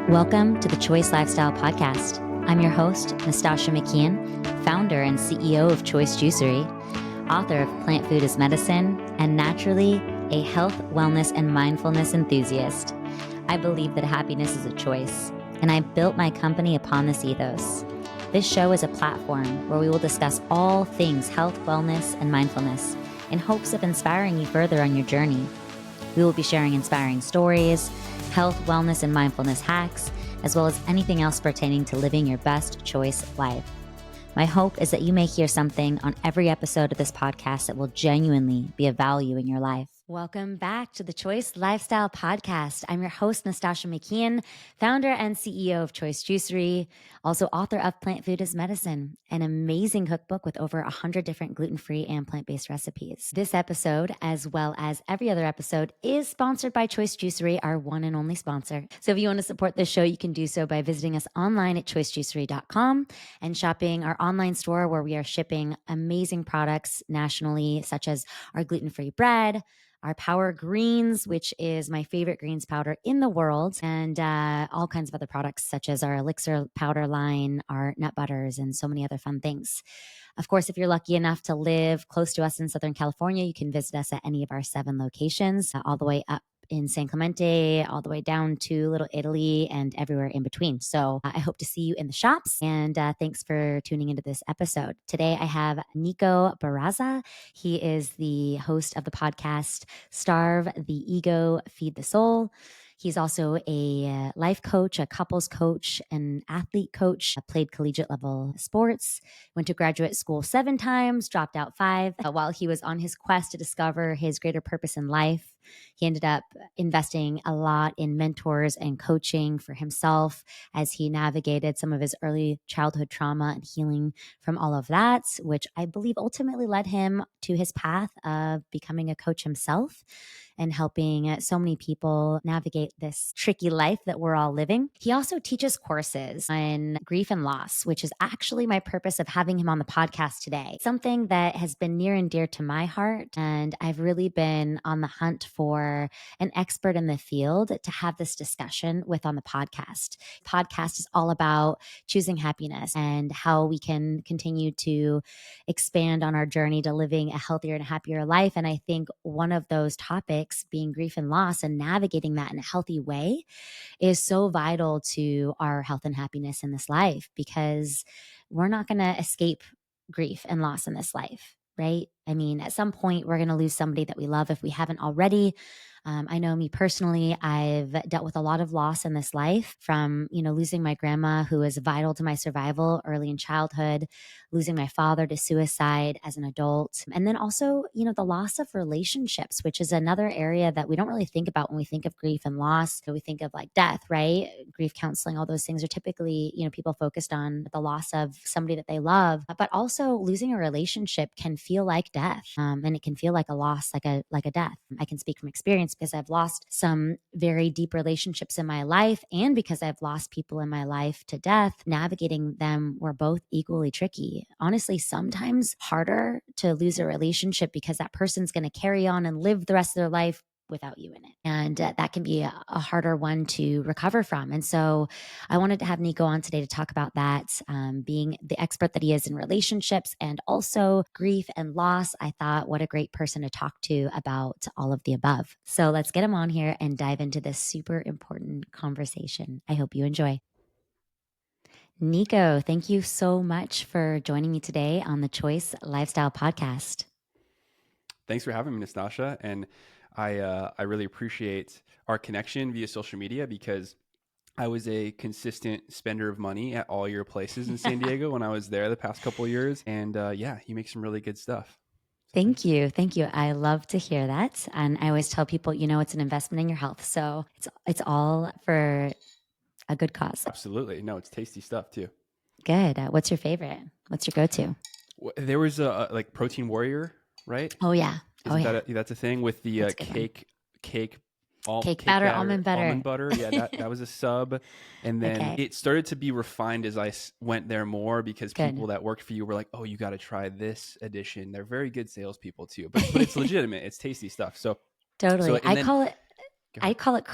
Welcome to the Choice Lifestyle Podcast. I'm your host, Nastasha Mckeon, founder and CEO of Choice Juicery, author of Plant Food is Medicine, and naturally a health, wellness, and mindfulness enthusiast. I believe that happiness is a choice, and I built my company upon this ethos. This show is a platform where we will discuss all things health, wellness, and mindfulness in hopes of inspiring you further on your journey. We will be sharing inspiring stories, health, wellness, and mindfulness hacks, as well as anything else pertaining to living your best choice life. My hope is that you may hear something on every episode of this podcast that will genuinely be of value in your life. Welcome back to the Choice Lifestyle Podcast. I'm your host, Nastasha Mckeon, founder and CEO of Choice Juicery, also author of Plant Food is Medicine, an amazing cookbook with over 100 different gluten-free and plant-based recipes. This episode, as well as every other episode, is sponsored by Choice Juicery, our one and only sponsor. So if you want to support this show, you can do so by visiting us online at choicejuicery.com and shopping our online store where we are shipping amazing products nationally, such as our gluten-free bread, our Power Greens, which is my favorite greens powder in the world, and all kinds of other products such as our elixir powder line, our nut butters, and so many other fun things. Of course, if you're lucky enough to live close to us in Southern California, you can visit us at any of our 7 locations, all the way up in San Clemente, all the way down to Little Italy, and everywhere in between. So I hope to see you in the shops, and thanks for tuning into this episode. Today I have Nico Barraza. He is the host of the podcast Starve the Ego, Feed the Soul. He's also a life coach, a couples coach, an athlete coach, played collegiate level sports, went to graduate school 7 times, dropped out 5. While he was on his quest to discover his greater purpose in life, he ended up investing a lot in mentors and coaching for himself as he navigated some of his early childhood trauma and healing from all of that, which I believe ultimately led him to his path of becoming a coach himself and helping so many people navigate this tricky life that we're all living. He also teaches courses on grief and loss, which is actually my purpose of having him on the podcast today. Something that has been near and dear to my heart, and I've really been on the hunt for an expert in the field to have this discussion with on the podcast. Podcast is all about choosing happiness and how we can continue to expand on our journey to living a healthier and happier life. And I think one of those topics being grief and loss and navigating that in a healthy way is so vital to our health and happiness in this life, because we're not going to escape grief and loss in this life, right? I mean, at some point, we're going to lose somebody that we love if we haven't already. I know me personally, I've dealt with a lot of loss in this life, from, losing my grandma, who was vital to my survival early in childhood, losing my father to suicide as an adult. And then also, the loss of relationships, which is another area that we don't really think about when we think of grief and loss. So we think of like death, right? Grief counseling, all those things are typically, people focused on the loss of somebody that they love, but also losing a relationship can feel like death. And it can feel like a loss, like a death. I can speak from experience because I've lost some very deep relationships in my life, and because I've lost people in my life to death. Navigating them were both equally tricky. Honestly, sometimes harder to lose a relationship because that person's going to carry on and live the rest of their life without you in it. And that can be a harder one to recover from. And so I wanted to have Nico on today to talk about that, being the expert that he is in relationships and also grief and loss. I thought, what a great person to talk to about all of the above. So let's get him on here and dive into this super important conversation. I hope you enjoy. Nico, thank you so much for joining me today on the Choice Lifestyle Podcast. Thanks for having me, Nastasha. And I really appreciate our connection via social media, because I was a consistent spender of money at all your places in San Diego when I was there the past couple of years. And you make some really good stuff. So Thank you. Thank you. I love to hear that. And I always tell people, it's an investment in your health. So it's all for a good cause. Absolutely. No, it's tasty stuff too. Good. What's your favorite? What's your go-to? There was a like Protein Warrior, right? Oh yeah. That's a thing with the cake batter, almond butter. Yeah, that was a sub. And then It started to be refined as I went there more, because people that worked for you were like, oh, you got to try this edition. They're very good salespeople too, but it's legitimate. It's tasty stuff. So totally. I call it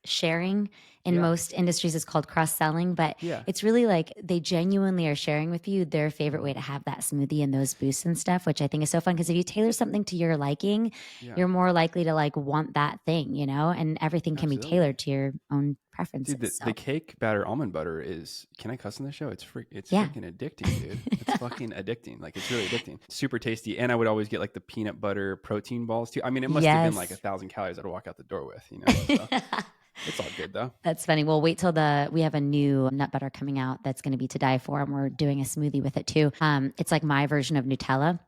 sharing. In Yeah. most industries, it's called cross-selling, but Yeah. it's really like they genuinely are sharing with you their favorite way Mhm. to have that smoothie and those boosts and stuff, which I think is so fun because if you tailor something to your liking, Yeah. you're more likely to like want that thing, and everything can be Absolutely. tailored to your own Dude, preferences. the So, cake batter almond butter is, can I cuss on the show? It's yeah. freaking addicting, dude. It's fucking addicting. Like it's really addicting. Super tasty. And I would always get like the peanut butter protein balls too. I mean, it must have been like Yes. 1,000 calories I'd walk out the door with, you know? So it's all good though. That's funny. Well, wait till we have a new nut butter coming out that's going to be to die for, and we're doing a smoothie with it too. It's like my version of Nutella.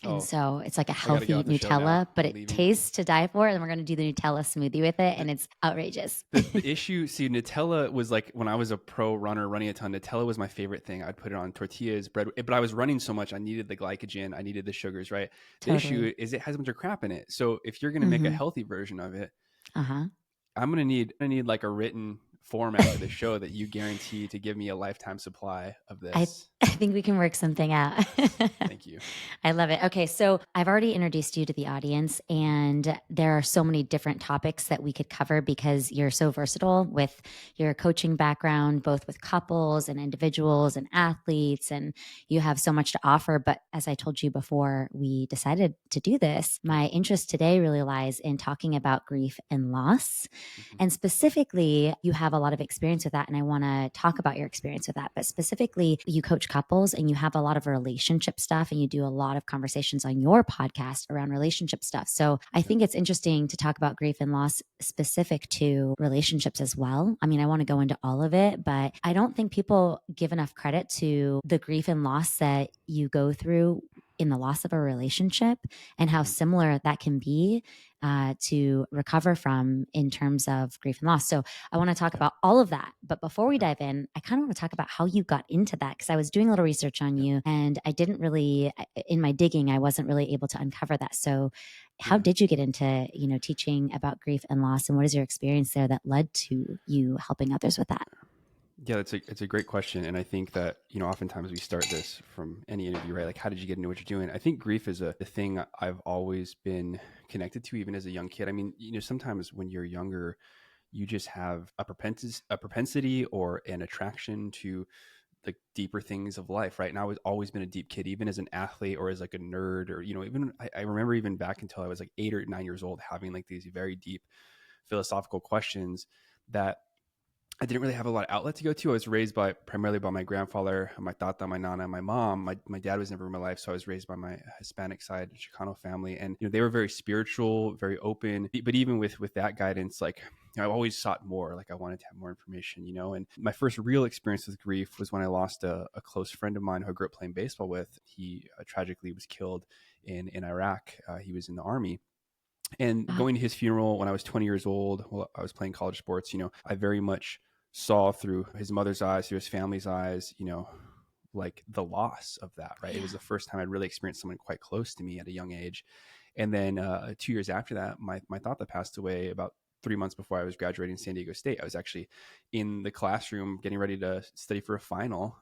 And Oh, so it's like a I got to get healthy off the show now. Nutella, but I'm it leaving. tastes to die for. And we're going to do the Nutella smoothie with it. And it's outrageous. The issue, see, Nutella was like when I was a pro runner running a ton, Nutella was my favorite thing. I'd put it on tortillas, bread, but I was running so much, I needed the glycogen, I needed the sugars, right? The Totally. issue is it has a bunch of crap in it. So if you're going to make a Mm-hmm. healthy version of it, Uh-huh. I'm gonna need like a written form after the show that you guarantee to give me a lifetime supply of I, this. I think we can work something out. Thank you. I love it. Okay, so I've already introduced you to the audience, and there are so many different topics that we could cover because you're so versatile with your coaching background, both with couples and individuals and athletes, and you have so much to offer. But as I told you before we decided to do this, my interest today really lies in talking about grief and loss. Mhm. And specifically, you have a lot of experience with that. And I want to talk about your experience with that. But specifically, you coach couples and you have a lot of relationship stuff and you do a lot of conversations on your podcast around relationship stuff. So I think it's interesting to talk about grief and loss specific to relationships as well. I mean, I want to go into all of it, but I don't think people give enough credit to the grief and loss that you go through in the loss of a relationship and how Mhm. similar that can be to recover from in terms of grief and loss. So I want to talk Yeah. about all of that. But before we Okay. dive in, I kind of want to talk about how you got into that because I was doing a little research on Yeah. you and I didn't really, in my digging, I wasn't really able to uncover that. So how Yeah. did you get into, teaching about grief and loss, and what is your experience there that led to you helping others with that? Yeah, it's a great question, and I think that oftentimes we start this from any interview, right? Like, how did you get into what you're doing? I think grief is a thing I've always been connected to, even as a young kid. I mean, sometimes when you're younger, you just have a propensity or an attraction to the deeper things of life, right? And I was always been a deep kid, even as an athlete or as like a nerd, or even I remember even back until I was like 8 or 9 years old, having like these very deep philosophical questions that I didn't really have a lot of outlet to go to. I was raised primarily by my grandfather, my tata, my nana, my mom. My dad was never in my life, so I was raised by my Hispanic side, Chicano family, and they were very spiritual, very open. But even with that guidance, like I always sought more. Like I wanted to have more information, And my first real experience with grief was when I lost a close friend of mine who I grew up playing baseball with. He tragically was killed in Iraq. He was in the army. And Wow. going to his funeral when I was 20 years old, while I was playing college sports, I very much saw through his mother's eyes, through his family's eyes, like the loss of that, right? It was Yeah. the first time I'd really experienced someone quite close to me at a young age. And then 2 years after that, my tata passed away about 3 months before I was graduating San Diego State. I was actually in the classroom getting ready to study for a final.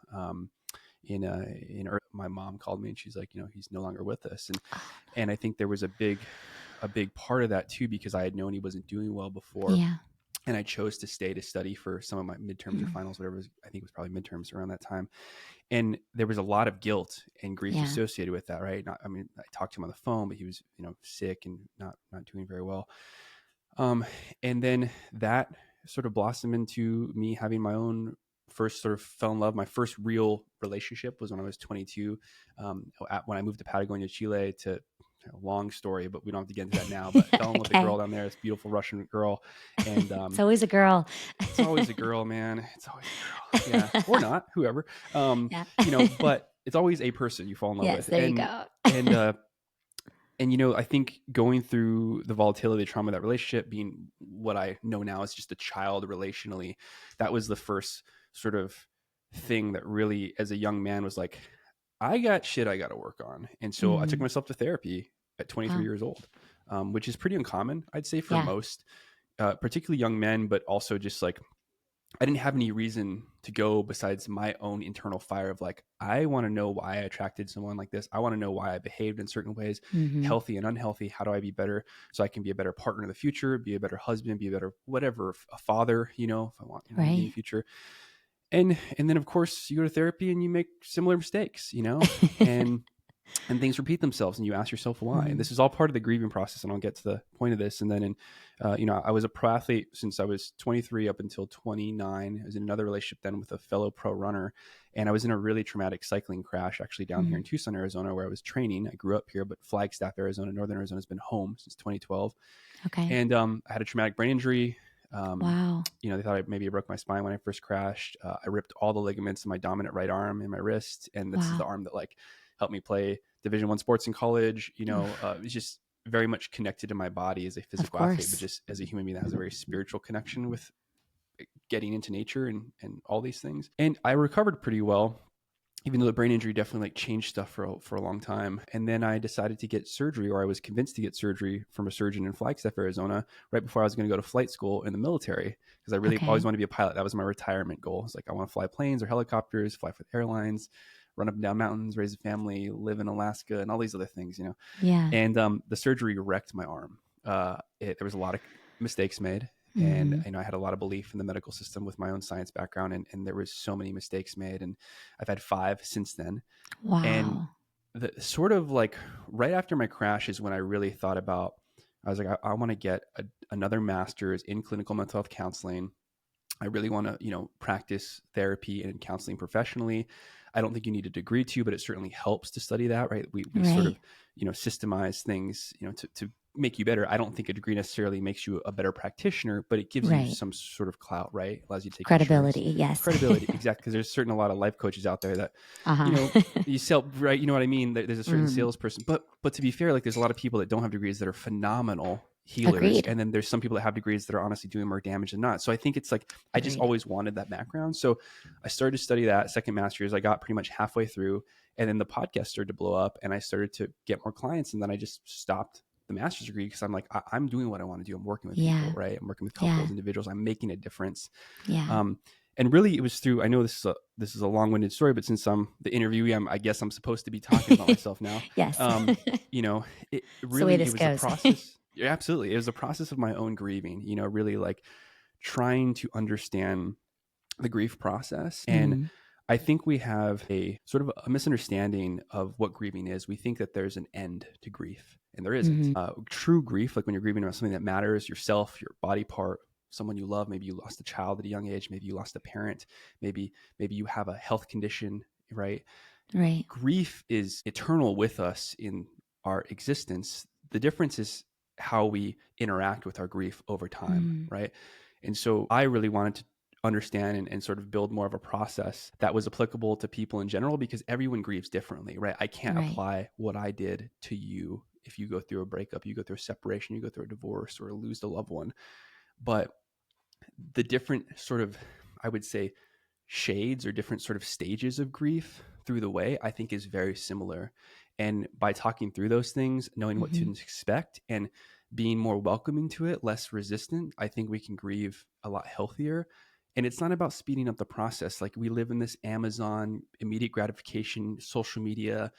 My mom called me and she's like, he's no longer with us. Oh, And I think there was a big part of that too, because I had known he wasn't doing well before. yeah. And I chose to stay to study for some of my midterms or Mm. finals, whatever it was. I think it was probably midterms around that time. And there was a lot of guilt and grief Yeah. associated with that, right? I mean, I talked to him on the phone, but he was, sick and not doing very well. And then that sort of blossomed into me having my own first sort of fell in love. My first real relationship was when I was 22. When I moved to Patagonia, Chile to, long story, but we don't have to get into that now, but fell in love with a girl Okay. down there, this beautiful Russian girl. And, It's always a girl. it's always a girl, man. It's always a girl. Yeah. Or not, whoever. Yeah. But it's always a person you fall in love Yes, with. there you go. And, I think going through the volatility, the trauma of that relationship, being what I know now is just a child relationally, that was the first sort of thing that really, as a young man, was like, I got shit I got to work on. And so I took Mm. myself to therapy at 23 Wow. years old, which is pretty uncommon, I'd say, for Yeah. most, particularly young men, but also just like I didn't have any reason to go besides my own internal fire of like, I want to know why I attracted someone like this. I want to know why I behaved in certain ways, Mm-hmm. healthy and unhealthy. How do I be better so I can be a better partner in the future, be a better husband, be a better whatever, a father, you know, if I want to be in the Right. future. And then of course you go to therapy and you make similar mistakes, you know, and things repeat themselves and you ask yourself why. And Mm-hmm. this is all part of the grieving process. And I'll get to the point of this. And then I was a pro athlete since I was 23 up until 29. I was in another relationship then with a fellow pro runner. And I was in a really traumatic cycling crash actually down here in Tucson, Arizona, where I was training. I grew up here, but Flagstaff, Arizona, Northern Arizona has been home since 2012. Okay. And I had a traumatic brain injury. Wow. They thought maybe I broke my spine when I first crashed. I ripped all the ligaments in my dominant right arm and my wrist. And this is the Wow. arm that like helped me play Division I sports in college. Oof. It's just very much connected to my body as a Of physical athlete, but course. just as a human being that has a very spiritual connection with getting into nature and all these things. And I recovered pretty well, even though the brain injury definitely like changed stuff for a long time. And then I decided to get surgery, or I was convinced to get surgery from a surgeon in Flagstaff, Arizona, right before I was going to go to flight school in the military, because I really always Okay. wanted to be a pilot. That was my retirement goal. It's like, I want to fly planes or helicopters, fly for airlines, run up and down mountains, raise a family, live in Alaska, and all these other things, you know. Yeah. And the surgery wrecked my arm. There was a lot of mistakes made. And Mm-hmm. I had a lot of belief in the medical system with my own science background, and there was so many mistakes made, and I've had 5 since then. And Wow. the sort of like right after my crash is when I really thought about, I was like, I want to get another master's in clinical mental health counseling. I really want to, practice therapy and counseling professionally. I don't think you need a degree to, but it certainly helps to study that, right? We sort Right. of, systemize things, to make you better. I don't think a degree necessarily makes you a better practitioner, but it gives you Right. some sort of clout, right? Allows you to take insurance, Credibility. Yes. credibility. Exactly. Because there's certain a lot of life coaches out there that, you Uh-huh. know, you sell, right? You know what I mean? There's a certain Mm. salesperson, but to be fair, like there's a lot of people that don't have degrees that are phenomenal healers, Agreed. and then there's some people that have degrees that are honestly doing more damage than not. So I think it's like I just Agreed. always wanted that background. So I started to study that second master's. I got pretty much halfway through, and then the podcast started to blow up, and I started to get more clients, and then I just stopped the master's degree because I'm like, I'm doing what I want to do. I'm working with people, Yeah. right? I'm working with Yeah. couples, individuals. I'm making a difference. Yeah. Um, and really, it was through. I know this is a long-winded story, but since I'm the interviewee, I guess I'm supposed to be talking about myself now. Yes. You know, it It's the way really, it this was a goes. process. Yeah, absolutely. It was a process of my own grieving, really like trying to understand the grief process. And Mm. I think we have a sort of a misunderstanding of what grieving is. We think that there's an end to grief, and there isn't. Mm-hmm. True grief, like when you're grieving about something that matters, yourself, your body part, someone you love, maybe you lost a child at a young age, maybe you lost a parent, maybe you have a health condition, right? Right. Grief is eternal with us in our existence. The difference is how we interact with our grief over time, Mm. right? And so I really wanted to understand and sort of build more of a process that was applicable to people in general, because everyone grieves differently, right? I can't Right. apply what I did to you if you go through a breakup, you go through a separation, you go through a divorce, or lose a loved one. But the different sort of, I would say, shades or different sort of stages of grief through the way, I think is very similar. And by talking through those things, knowing what Mm-hmm. to expect and being more welcoming to it, less resistant, I think we can grieve a lot healthier. And it's not about speeding up the process. Like we live in this Amazon immediate gratification, social media,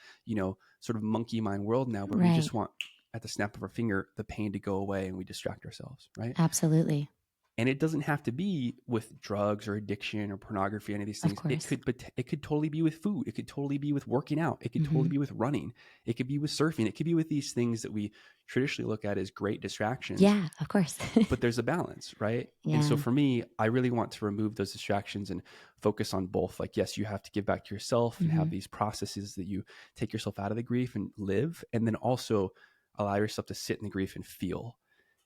sort of monkey mind world now, where we Right. just want at the snap of our finger the pain to go away and we distract ourselves, right? Absolutely. And it doesn't have to be with drugs or addiction or pornography, any of these Of things. course. It could totally be with food. It could totally be with working out. It could Mm-hmm. totally be with running. It could be with surfing. It could be with these things that we traditionally look at as great distractions. Yeah, of course. But there's a balance, right? And so Yeah. for me, I really want to remove those distractions and focus on both. Like, yes, you have to give back to yourself and Mm-hmm. have these processes that you take yourself out of the grief and live, and then also allow yourself to sit in the grief and feel.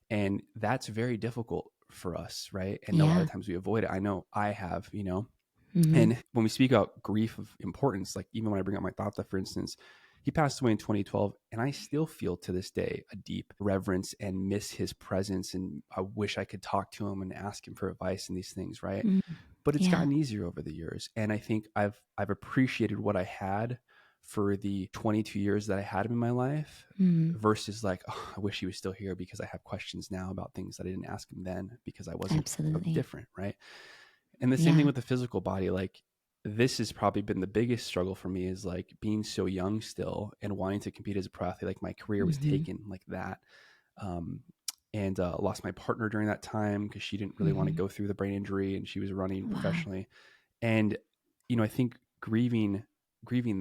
And that's very difficult for us, right? And a lot Yeah. of times we avoid it. I know I have, Mm-hmm. And when we speak about grief of importance, like even when I bring up my tata, for instance, he passed away in 2012, and I still feel to this day a deep reverence and miss his presence. And I wish I could talk to him and ask him for advice and these things, right? Mm-hmm. But it's Yeah. gotten easier over the years. And I think I've appreciated what I had for the 22 years that I had him in my life Mm-hmm. versus like, oh, I wish he was still here because I have questions now about things that I didn't ask him then because I wasn't Absolutely. different, right? And the same thing with the physical body. Like, this has probably been the biggest struggle for me, is like being so young still and wanting to compete as a pro athlete. Like, my career was taken like that. Um, and lost my partner during that time because she didn't really want to go through the brain injury, and she was running professionally. And, I think grieving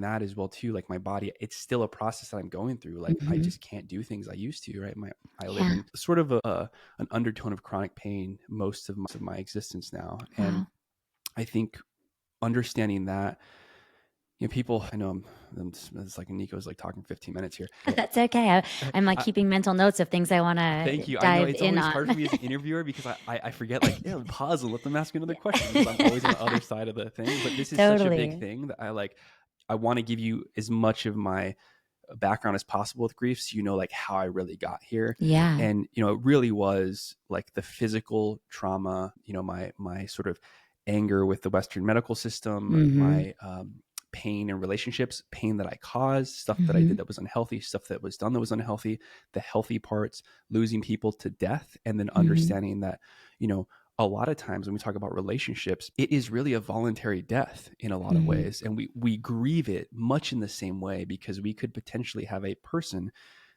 that as well too. Like, my body, it's still a process that I'm going through. Like, I just can't do things I used to, right? I live in sort of an undertone of chronic pain most of my existence now. And I think understanding that, people, I know it's like Nico's like talking 15 minutes here. That's okay. I'm like keeping mental notes of things I want to Thank you. I know dive it's in always on. hard for me as an interviewer because I forget, like, pause and let them ask another question, because I'm always on the other side of the thing. But this is such a big thing that I want to give you as much of my background as possible with grief, so like how I really got here. And it really was like the physical trauma, my sort of anger with the Western medical system, my pain in relationships, pain that I caused, stuff that I did that was unhealthy, stuff that was done that was unhealthy, the healthy parts, losing people to death, and then understanding that, a lot of times when we talk about relationships, it is really a voluntary death in a lot of ways. And we grieve it much in the same way, because we could potentially have a person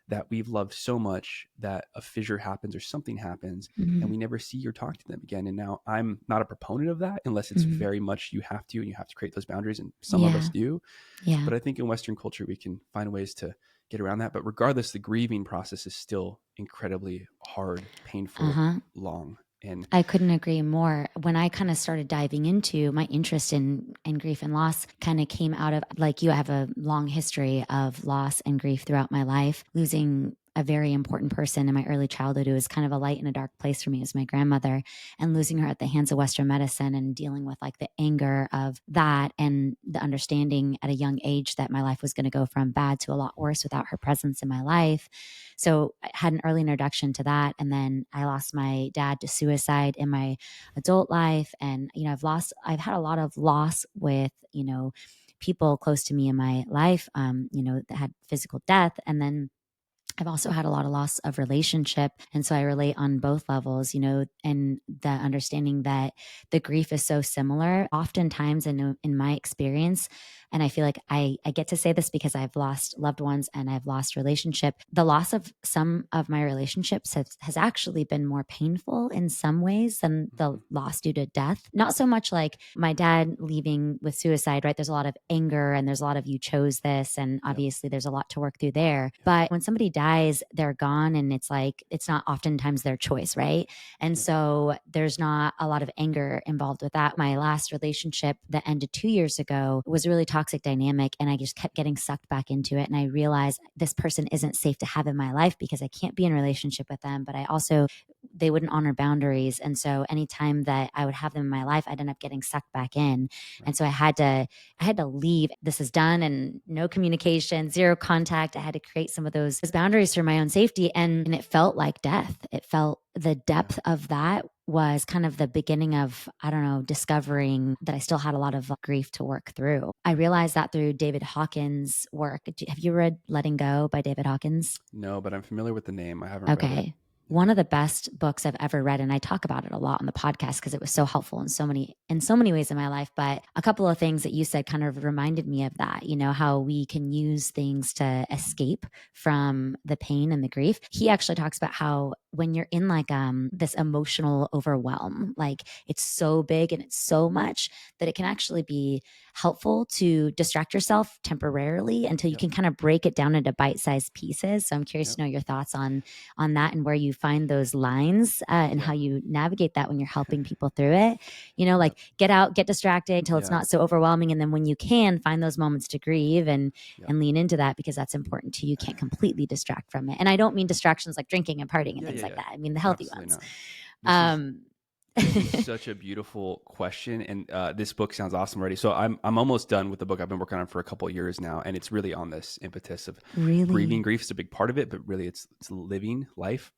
that we've loved so much that a fissure happens or something happens, and we never see or talk to them again. And now, I'm not a proponent of that unless it's very much you have to, and you have to create those boundaries, and some of us do. But I think in Western culture, we can find ways to get around that. But regardless, the grieving process is still incredibly hard, painful, long. And I couldn't agree more. When I kind of started diving into my interest in grief and loss, kind of came out of, like you, I have a long history of loss and grief throughout my life. Losing a very important person in my early childhood who was kind of a light in a dark place for me was my grandmother, and losing her at the hands of Western medicine, and dealing with like the anger of that, and the understanding at a young age that my life was going to go from bad to a lot worse without her presence in my life. So I had an early introduction to that. And then I lost my dad to suicide in my adult life. And, I've had a lot of loss with, people close to me in my life, that had physical death. And then I've also had a lot of loss of relationship. And so I relate on both levels, and the understanding that the grief is so similar. Oftentimes in my experience, and I feel like I get to say this because I've lost loved ones and I've lost relationship. The loss of some of my relationships has actually been more painful in some ways than the loss due to death. Not so much like my dad leaving with suicide, right? There's a lot of anger, and there's a lot of, you chose this, and obviously there's a lot to work through there. But when somebody dies, they're gone, and it's like, it's not oftentimes their choice, right? And so there's not a lot of anger involved with that. My last relationship that ended 2 years ago was a really toxic dynamic, and I just kept getting sucked back into it. And I realized this person isn't safe to have in my life because I can't be in a relationship with them, but they wouldn't honor boundaries. And so anytime that I would have them in my life, I'd end up getting sucked back in. And so I had to leave. This is done, and no communication, zero contact. I had to create some of those boundaries for my own safety. And it felt like death. It felt, the depth of that was kind of the beginning of, I don't know, discovering that I still had a lot of grief to work through. I realized that through David Hawkins' work. Have you read Letting Go by David Hawkins? No, but I'm familiar with the name. I haven't read it. One of the best books I've ever read. And I talk about it a lot on the podcast because it was so helpful in so many ways in my life. But a couple of things that you said kind of reminded me of that, how we can use things to escape from the pain and the grief. He actually talks about how when you're in like this emotional overwhelm, like it's so big and it's so much that it can actually be helpful to distract yourself temporarily until you can kind of break it down into bite-sized pieces. So I'm curious to know your thoughts on that, and where you find those lines and how you navigate that when you're helping people through it. Like get out, get distracted until it's not so overwhelming. And then when you can, find those moments to grieve and lean into that, because that's important too. You can't completely distract from it. And I don't mean distractions like drinking and partying and things like that. I mean the healthy ones. This is such a beautiful question, and this book sounds awesome already. So I'm almost done with the book. I've been working on it for a couple of years now, and it's really on this impetus of grieving. Grief is a big part of it, but really it's living life.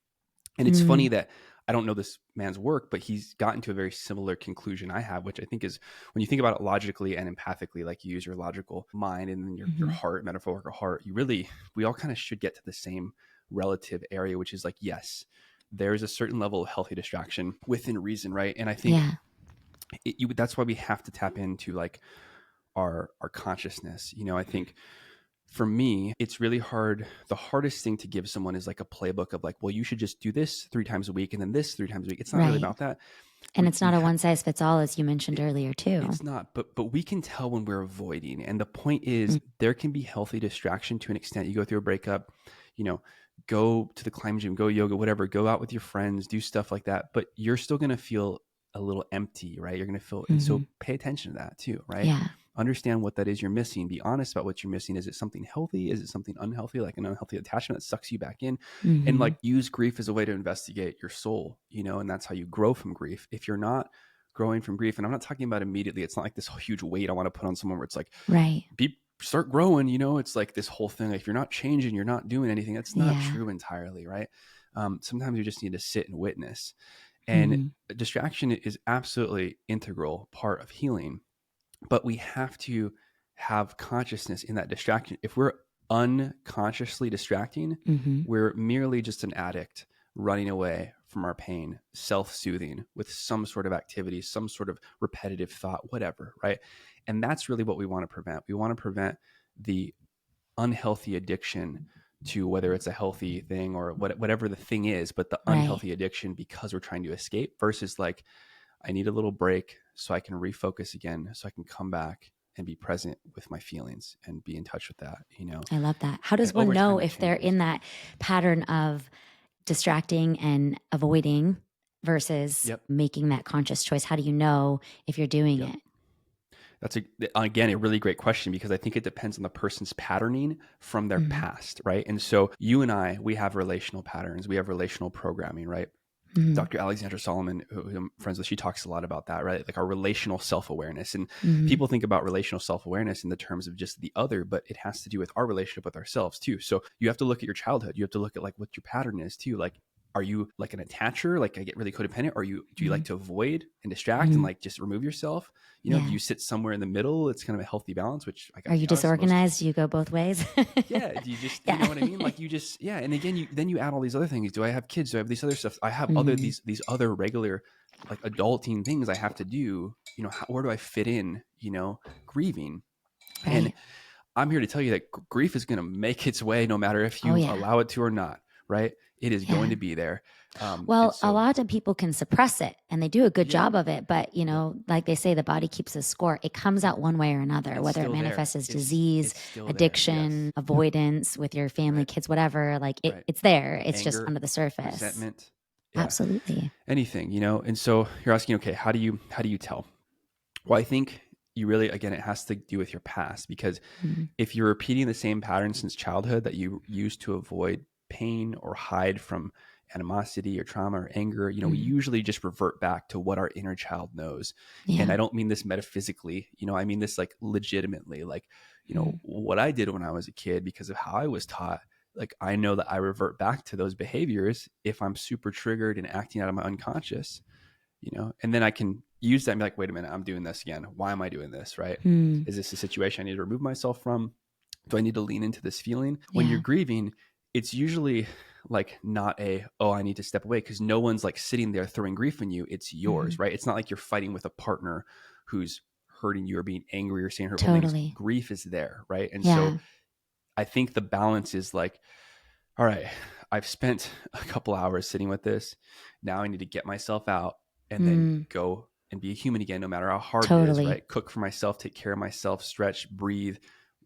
And it's funny that I don't know this man's work, but he's gotten to a very similar conclusion I have, which I think is, when you think about it logically and empathically, like you use your logical mind and then your heart, metaphorical heart, we all kind of should get to the same relative area, which is like, yes, there's a certain level of healthy distraction within reason, right? And I think that's why we have to tap into like our consciousness. I think for me, it's really hard. The hardest thing to give someone is like a playbook of like, well, you should just do this 3 times a week and then this 3 times a week. It's not really Right. about that. And it's We not a one size fits all, as you mentioned earlier, too. It's not, but we can tell when we're avoiding. And the point is, Mm. there can be healthy distraction to an extent. You go through a breakup, you know, go to the climb gym, go yoga, whatever, go out with your friends, do stuff like that. But you're still going to feel a little empty, right? You're going to feel, and Mm-hmm. so pay attention to that too, right? Yeah. Understand what that is you're missing. Be honest about what you're missing. Is it something healthy? Is it something unhealthy, like an unhealthy attachment that sucks you back in? And Mm-hmm. like use grief as a way to investigate your soul, and that's how you grow from grief. If you're not growing from grief, and I'm not talking about immediately, it's not like this huge weight I want to put on someone where it's like, Right. start growing, it's like this whole thing. Like, if you're not changing, you're not doing anything. That's not Yeah. true entirely, right? Sometimes you just need to sit and witness. And Mm-hmm. distraction is absolutely integral part of healing, but we have to have consciousness in that distraction. If we're unconsciously distracting, Mm-hmm. we're merely just an addict running away from our pain, self-soothing with some sort of activity, some sort of repetitive thought, whatever, right? And that's really what we want to prevent. We want to prevent the unhealthy addiction to, whether it's a healthy thing or whatever the thing is, but the Right. unhealthy addiction because we're trying to escape, versus like, I need a little break so I can refocus again, so I can come back and be present with my feelings and be in touch with that, I love that. How does And one over know time, it if they're changes. in that pattern of distracting and avoiding versus Yep. making that conscious choice? How do you know if you're doing Yep. it? That's again a really great question, because I think it depends on the person's patterning from their Mm-hmm. past, right? And so you and I, we have relational patterns, we have relational programming, right? Mm-hmm. Dr. Alexandra Solomon, who I'm friends with, she talks a lot about that, right? Like our relational self-awareness. And Mm-hmm. people think about relational self-awareness in the terms of just the other, but it has to do with our relationship with ourselves too. So you have to look at your childhood. You have to look at like what your pattern is too. Like, are you like an attacher? Like, I get really codependent? Do you Mm-hmm. like to avoid and distract Mm-hmm. and like just remove yourself? Yeah. Do you sit somewhere in the middle? It's kind of a healthy balance, which I got Are to you be honest, disorganized? Do you go both ways? yeah. Do you just, Yeah. you know what I mean? Like you just, yeah. And again, then you add all these other things. Do I have kids? Do I have these other stuff? I have other, Mm-hmm. these other regular, like adulting things I have to do. Where do I fit in, grieving? And Right. I'm here to tell you that grief is going to make its way no matter if Oh, you yeah. allow it to or not, right? It is going Yeah. to be there. And Well, a so, lot of people can suppress it and they do a good yeah, job of it. But, yeah, like they say, the body keeps a score. It comes out one way or another, it's whether it still there. manifests as It's disease, still there. addiction, Yes. avoidance with your family, Right. kids, whatever. Like Right. it's there. It's just Anger, under the surface. resentment. Yeah. Absolutely. Anything, And so you're asking, okay, how do you tell? Well, I think you really, again, it has to do with your past, because Mm-hmm. if you're repeating the same pattern since childhood that you used to avoid pain or hide from animosity or trauma or anger, we Mm-hmm. usually just revert back to what our inner child knows. Yeah. And I don't mean this metaphysically, I mean this like legitimately, like, Mm-hmm. what I did when I was a kid because of how I was taught. Like, I know that I revert back to those behaviors if I'm super triggered and acting out of my unconscious, and then I can use that and be like, wait a minute, I'm doing this again. Why am I doing this? Right? Mm-hmm. Is this a situation I need to remove myself from? Do I need to lean into this feeling? When you're Yeah. grieving, it's usually like not oh, I need to step away, because no one's like sitting there throwing grief on you. It's yours, Mm-hmm. right? It's not like you're fighting with a partner who's hurting you or being angry or saying hurtful things. Totally. Grief is there, right? And Yeah. so I think the balance is like, all right, I've spent a couple hours sitting with this. Now I need to get myself out and then go and be a human again, no matter how hard it is, Totally. right? Cook for myself, take care of myself, stretch, breathe,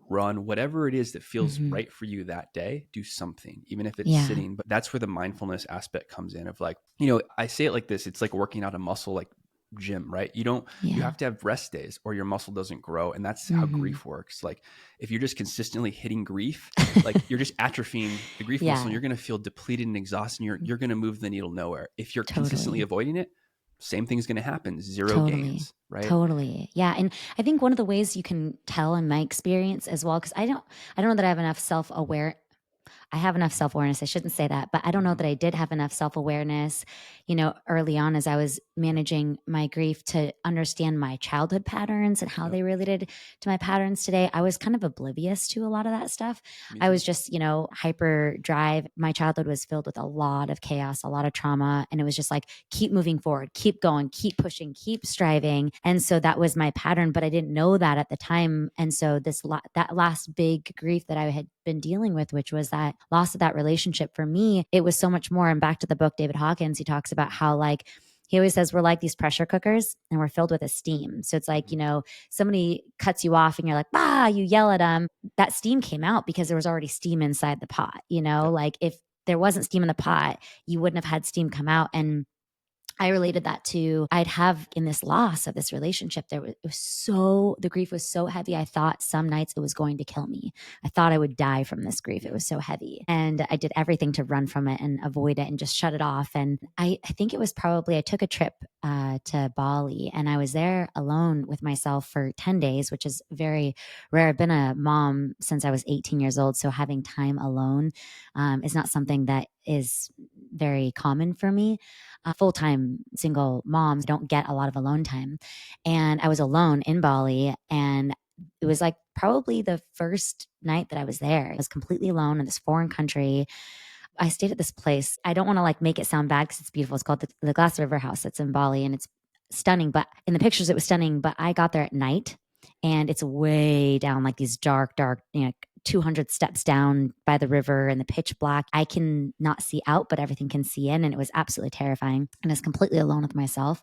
run, whatever it is that feels Mm-hmm. right for you that day, do something, even if it's Yeah. sitting. But that's where the mindfulness aspect comes in of like, I say it like this, it's like working out a muscle, like gym, right? You Yeah. have to have rest days or your muscle doesn't grow. And that's how Mm-hmm. grief works. Like, if you're just consistently hitting grief, like you're just atrophying the grief Yeah. muscle, and you're going to feel depleted and exhausted, and you're going to move the needle nowhere. If you're consistently Totally. avoiding it, same thing's going to happen. Zero Totally. gains, right? Totally. Yeah. And I think one of the ways you can tell in my experience as well, because I don't know that I have enough I have enough self-awareness. I shouldn't say that, but I don't know that I did have enough self-awareness, early on as I was managing my grief to understand my childhood patterns and how Yep. they related to my patterns today. I was kind of oblivious to a lot of that stuff. Me I too. was just, hyper drive. My childhood was filled with a lot of chaos, a lot of trauma. And it was just like, keep moving forward, keep going, keep pushing, keep striving. And so that was my pattern, but I didn't know that at the time. And so that last big grief that I had been dealing with, which was that loss of that relationship, for me, it was so much more. And back to the book, David Hawkins, he talks about how, like, he always says we're like these pressure cookers and we're filled with a steam. So it's like, somebody cuts you off and you're like, you yell at them. That steam came out because there was already steam inside the pot, Yep. like if there wasn't steam in the pot, you wouldn't have had steam come out. And I related that to I'd have in this loss of this relationship. The grief was so heavy. I thought some nights it was going to kill me. I thought I would die from this grief. It was so heavy. And I did everything to run from it and avoid it and just shut it off. And I think it was probably, I took a trip to Bali and I was there alone with myself for 10 days, which is very rare. I've been a mom since I was 18 years old. So having time alone is not something that is very common for me. Full-time single moms don't get a lot of alone time. And I was alone in Bali, and it was like probably the first night that I was there. I was completely alone in this foreign country. I stayed at this place. I don't want to like make it sound bad because it's beautiful. It's called the Glass River House. It's in Bali and it's stunning. But in the pictures, it was stunning. But I got there at night and it's way down, like these dark, 200 steps down by the river and the pitch black. I can not see out, but everything can see in. And it was absolutely terrifying. And I was completely alone with myself.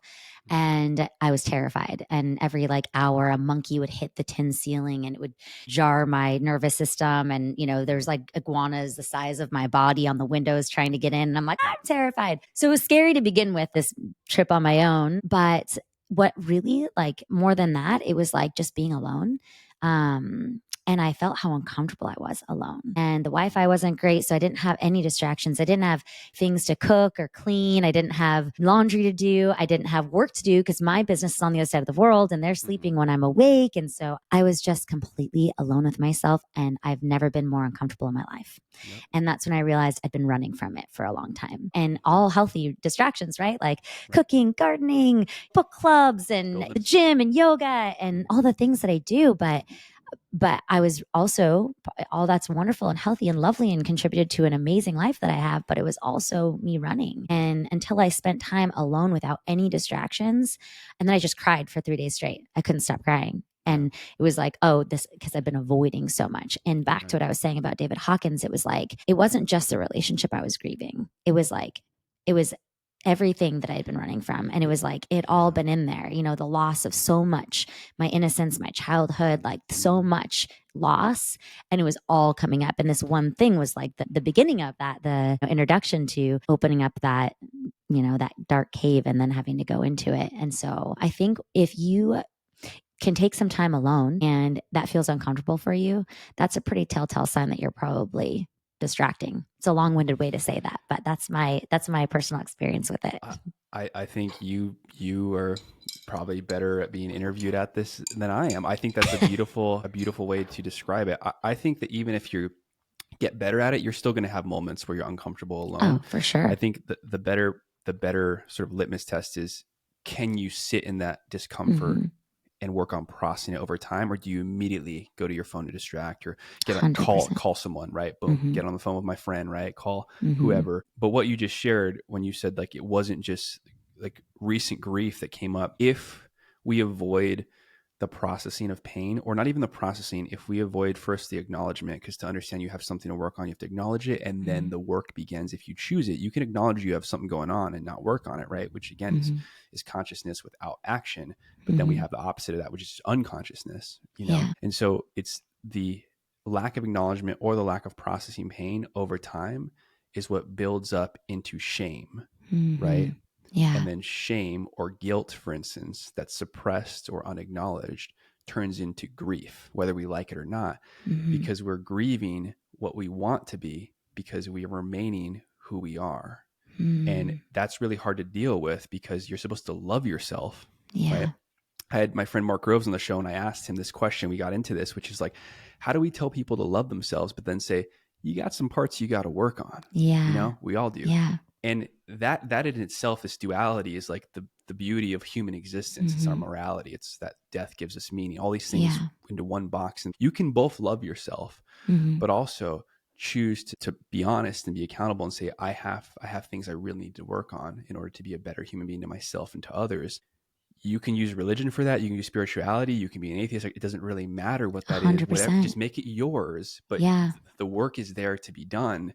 And I was terrified. And every like hour, a monkey would hit the tin ceiling and it would jar my nervous system. And, there's like iguanas the size of my body on the windows trying to get in. And I'm like, I'm terrified. So it was scary to begin with, this trip on my own. But what really, like, more than that, it was like just being alone. And I felt how uncomfortable I was alone. And the Wi-Fi wasn't great, so I didn't have any distractions. I didn't have things to cook or clean. I didn't have laundry to do. I didn't have work to do because my business is on the other side of the world and they're sleeping when I'm awake. And so I was just completely alone with myself, and I've never been more uncomfortable in my life. Yep. And that's when I realized I'd been running from it for a long time. And all healthy distractions, right? Like cooking, gardening, book clubs, and the gym and yoga and all the things that I do. But I was also, all that's wonderful and healthy and lovely and contributed to an amazing life that I have. But it was also me running. And until I spent time alone without any distractions, and then I just cried for 3 days straight. I couldn't stop crying. And it was like, this, because I've been avoiding so much. And back to what I was saying about David Hawkins, it was like, it wasn't just the relationship I was grieving. It was everything that I had been running from. And it was like, it all been in there, the loss of so much, my innocence, my childhood, like so much loss. And it was all coming up. And this one thing was like the beginning of that, the introduction to opening up that, that dark cave and then having to go into it. And so I think if you can take some time alone and that feels uncomfortable for you, that's a pretty telltale sign that you're probably distracting. It's a long-winded way to say that, but that's my personal experience with it. I think you are probably better at being interviewed at this than I am. I think that's a beautiful way to describe it. I think that even if you get better at it, you're still going to have moments where you're uncomfortable alone. Oh, for sure. I think the better sort of litmus test is, can you sit in that discomfort and work on processing it over time, or do you immediately go to your phone to distract or call someone, right? Boom, get on the phone with my friend, right? Call whoever. But what you just shared when you said like it wasn't just like recent grief that came up. If we avoid the processing of pain, or not even the processing, if we avoid first the acknowledgement, because to understand you have something to work on, you have to acknowledge it, and then the work begins. If you choose it, you can acknowledge you have something going on and not work on it, right? Which again is consciousness without action. But then we have the opposite of that, which is unconsciousness, Yeah. And so it's the lack of acknowledgement or the lack of processing pain over time is what builds up into shame, right? Yeah. And then shame or guilt, for instance, that's suppressed or unacknowledged turns into grief, whether we like it or not, because we're grieving what we want to be because we are remaining who we are. And that's really hard to deal with because you're supposed to love yourself, right? I had my friend Mark Groves on the show and I asked him this question. We got into this, which is like, how do we tell people to love themselves, but then say, you got some parts you got to work on. Yeah. We all do. Yeah. And that in itself, this duality is like the beauty of human existence. It's our morality. It's that death gives us meaning. All these things into one box. And you can both love yourself, but also choose to be honest and be accountable and say, I have things I really need to work on in order to be a better human being to myself and to others. You can use religion for that. You can use spirituality. You can be an atheist. It doesn't really matter what that is. 100%. Whatever, just make it yours. But the work is there to be done.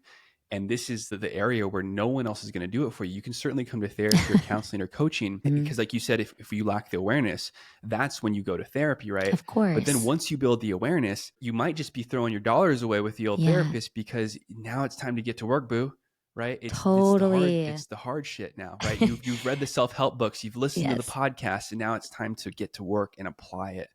And this is the area where no one else is going to do it for you. You can certainly come to therapy or counseling or coaching because, like you said, if you lack the awareness, that's when you go to therapy, right? Of course. But then once you build the awareness, you might just be throwing your dollars away with the old therapist because now it's time to get to work, boo. Right? Totally. It's the hard shit now, right? You've read the self-help books, you've listened to the podcast, and now it's time to get to work and apply it.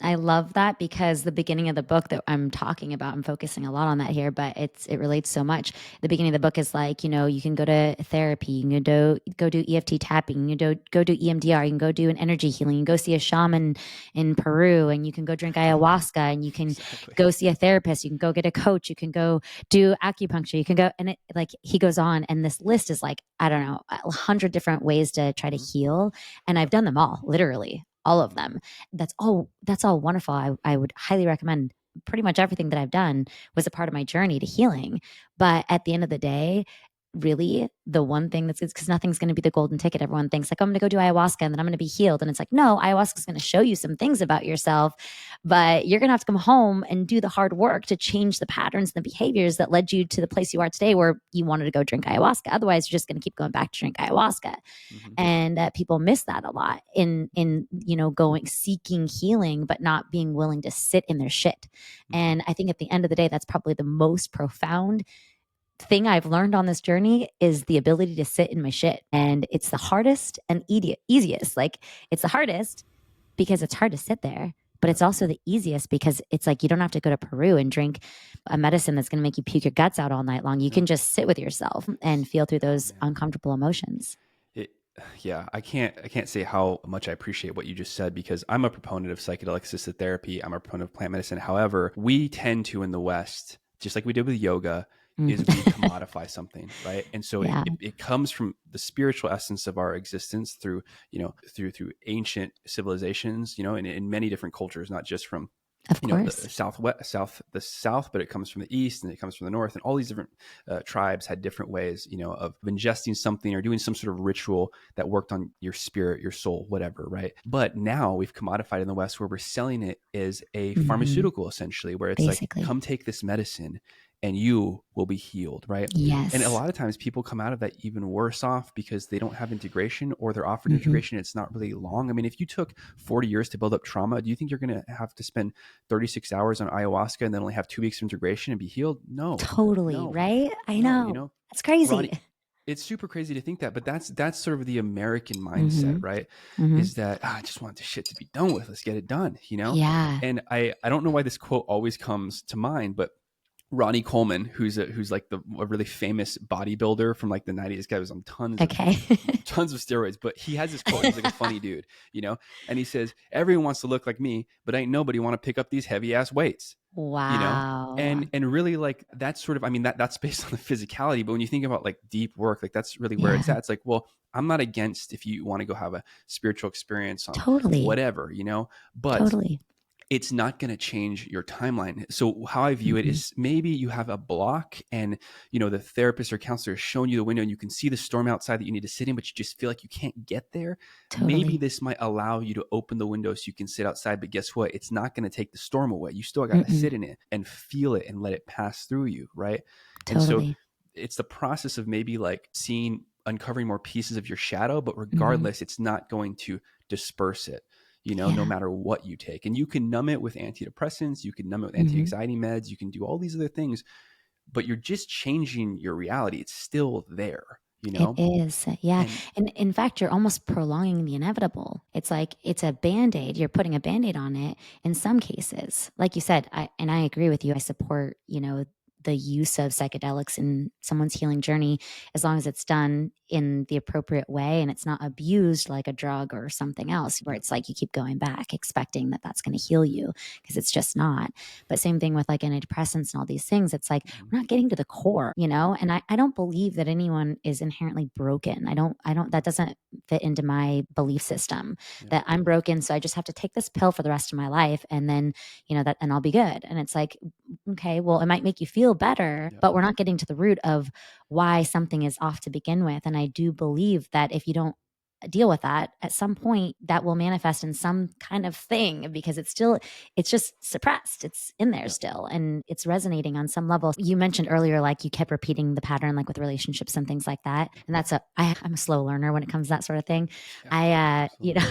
I love that because the beginning of the book that I'm talking about, I'm focusing a lot on that here, but it relates so much. The beginning of the book is like, you can go to therapy, you can go do EFT tapping, you can go do EMDR, you can go do an energy healing, you can go see a shaman in Peru, and you can go drink ayahuasca, and you can go see a therapist, you can go get a coach, you can go do acupuncture, you can go, and he goes on, and this list is like, I don't know, 100 different ways to try to heal. And I've done them all, literally. All of them. That's all wonderful. I would highly recommend. Pretty much everything that I've done was a part of my journey to healing. But at the end of the day, really the one thing that's, because nothing's going to be the golden ticket. Everyone thinks like, I'm going to go do ayahuasca and then I'm going to be healed. And it's like, no, ayahuasca is going to show you some things about yourself, but you're going to have to come home and do the hard work to change the patterns and the behaviors that led you to the place you are today where you wanted to go drink ayahuasca. Otherwise, you're just going to keep going back to drink ayahuasca. And people miss that a lot in going seeking healing, but not being willing to sit in their shit. And I think at the end of the day, that's probably the most profound thing I've learned on this journey is the ability to sit in my shit. And it's the hardest and easiest. Like, it's the hardest because it's hard to sit there, but it's also the easiest because it's like you don't have to go to Peru and drink a medicine that's going to make you puke your guts out all night long. You can just sit with yourself and feel through those uncomfortable emotions. I can't say how much I appreciate what you just said, because I'm a proponent of psychedelic assisted therapy. I'm a proponent of plant medicine. However, we tend to, in the West, just like we did with yoga, is we commodify something, right? And so it comes from the spiritual essence of our existence through ancient civilizations, in many different cultures, not just from the South, but it comes from the East and it comes from the North, and all these different tribes had different ways, of ingesting something or doing some sort of ritual that worked on your spirit, your soul, whatever, right? But now we've commodified in the West where we're selling it as a pharmaceutical, essentially, where it's basically like, come take this medicine and you will be healed, right? Yes. And a lot of times people come out of that even worse off because they don't have integration, or they're offered integration. It's not really long. I mean, if you took 40 years to build up trauma, do you think you're going to have to spend 36 hours on ayahuasca and then only have 2 weeks of integration and be healed? No. Totally. No. Right? I know. That's crazy. Ronnie, it's super crazy to think that, but that's sort of the American mindset, right? Is that I just want this shit to be done with. Let's get it done, Yeah. And I don't know why this quote always comes to mind, but Ronnie Coleman, who's like a really famous bodybuilder from like the 90s. This guy was on tons of steroids, but he has this quote. He's like a funny dude, and he says, everyone wants to look like me, but ain't nobody want to pick up these heavy ass weights. Wow. And really, like, that's sort of, I mean, that's based on the physicality, but when you think about like deep work, like that's really where it's at. It's like, well, I'm not against if you want to go have a spiritual experience on whatever, but it's not going to change your timeline. So how I view it is, maybe you have a block and, the therapist or counselor is showing you the window and you can see the storm outside that you need to sit in, but you just feel like you can't get there. Maybe this might allow you to open the window so you can sit outside, but guess what? It's not going to take the storm away. You still got to sit in it and feel it and let it pass through you. Right. And so it's the process of maybe like uncovering more pieces of your shadow, but regardless, it's not going to disperse it. No matter what you take. And you can numb it with antidepressants, you can numb it with anti-anxiety meds, you can do all these other things, but you're just changing your reality. It's still there, It is. Yeah. And in fact, you're almost prolonging the inevitable. It's like, it's a Band-Aid. You're putting a Band-Aid on it in some cases. Like you said, I agree with you. I support, the use of psychedelics in someone's healing journey, as long as it's done in the appropriate way and it's not abused like a drug or something else, where it's like you keep going back expecting that that's going to heal you, because it's just not. But same thing with like antidepressants and all these things. It's like we're not getting to the core, you know? And I don't believe that anyone is inherently broken. I don't, that doesn't fit into my belief system, that I'm broken. So I just have to take this pill for the rest of my life. And then, you know, that, and I'll be good. And it's like, okay, well, it might make you feel better, but we're not getting to the root of why something is off to begin with. And I do believe that if you don't deal with that, at some point that will manifest in some kind of thing, because it's just suppressed. It's in there still, and it's resonating on some level. You mentioned earlier, like you kept repeating the pattern, like with relationships and things like that. And I'm a slow learner when it comes to that sort of thing. You know,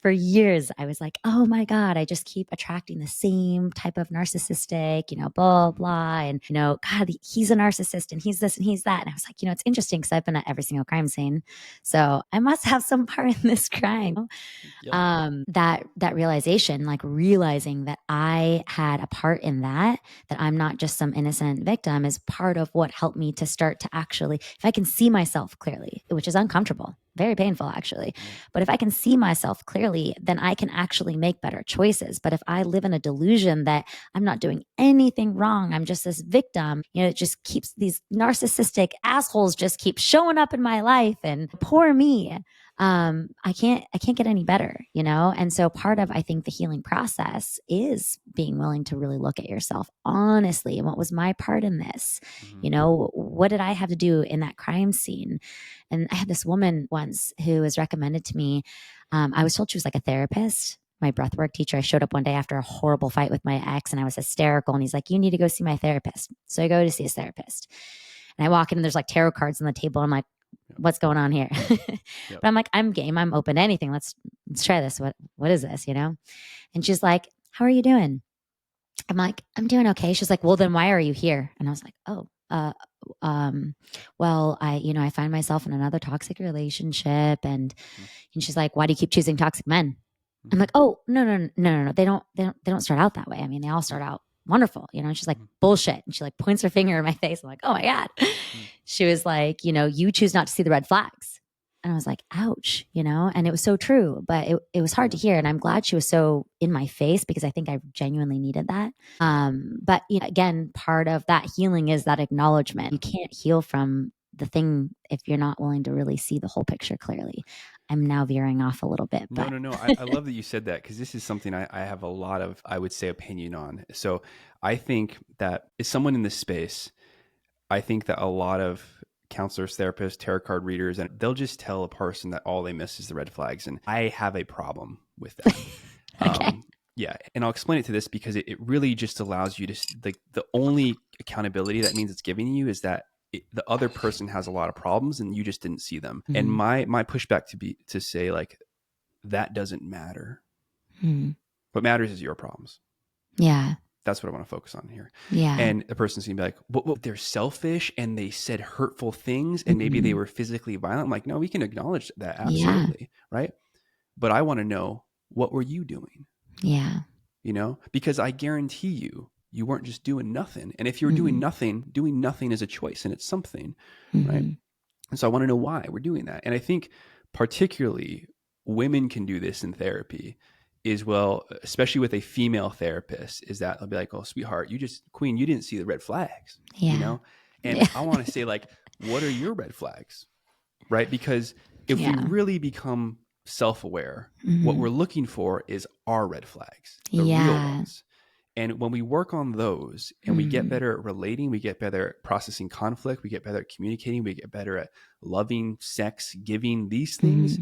for years I was like, oh my God, I just keep attracting the same type of narcissistic, you know, blah, blah. And, you know, God, he's a narcissist and he's this and he's that. And I was like, you know, it's interesting because I've been at every single crime scene. So I must have some part in this crime. That realization, like realizing that I had a part in that I'm not just some innocent victim, is part of what helped me to start to actually, if I can see myself clearly, which is uncomfortable, very painful actually. But if I can see myself clearly, then I can actually make better choices. But if I live in a delusion that I'm not doing anything wrong, I'm just this victim, you know, it just keeps, these narcissistic assholes just keep showing up in my life, and poor me. I can't get any better, you know? And so part of, I think, the healing process is being willing to really look at yourself honestly. And what was my part in this? You know, what did I have to do in that crime scene? And I had this woman once who was recommended to me. I was told she was like a therapist, my breathwork teacher. I showed up one day after a horrible fight with my ex and I was hysterical. And he's like, you need to go see my therapist. So I go to see his therapist. And I walk in and there's like tarot cards on the table. I'm like, what's going on here? But I'm like, I'm game. I'm open to anything. Let's try this. What is this? You know? And she's like, how are you doing? I'm like, I'm doing okay. She's like, well, then why are you here? And I was like, oh, well, I find myself in another toxic relationship. And she's like, why do you keep choosing toxic men? I'm like, oh, no. They don't start out that way. I mean, they all start out wonderful, you know? And she's like, bullshit. And she like points her finger in my face. I'm like, oh my God. She was like, you know, you choose not to see the red flags. And I was like, ouch, you know? And it was so true, but it was hard to hear. And I'm glad she was so in my face, because I think I genuinely needed that. But you know, again, part of that healing is that acknowledgement. You can't heal from the thing if you're not willing to really see the whole picture clearly. I'm now veering off a little bit. But No. I love that you said that, because this is something I have a lot of, I would say, opinion on. So I think that as someone in this space, I think that a lot of counselors, therapists, tarot card readers, and they'll just tell a person that all they miss is the red flags. And I have a problem with that. okay. Yeah. And I'll explain it to this, because it really just allows you to, like, the only accountability that means it's giving you is that the other person has a lot of problems and you just didn't see them. And my pushback to say, like, that doesn't matter. What matters is your problems. Yeah. That's what I want to focus on here. Yeah. And the person's going to be like, well, they're selfish and they said hurtful things and maybe they were physically violent. I'm like, no, we can acknowledge that. Absolutely. Yeah. Right. But I want to know, what were you doing? Yeah. You know, because I guarantee you weren't just doing nothing. And if you were doing nothing is a choice and it's something. Right. And so I want to know why we're doing that. And I think particularly women can do this in therapy is, well, especially with a female therapist, is that I'll be like, oh, sweetheart, Queen, you didn't see the red flags, you know? And I want to say, like, what are your red flags? Right. Because if we really become self-aware, what we're looking for is our red flags, the real ones. And when we work on those and we get better at relating, we get better at processing conflict, we get better at communicating, we get better at loving, sex, giving, these things,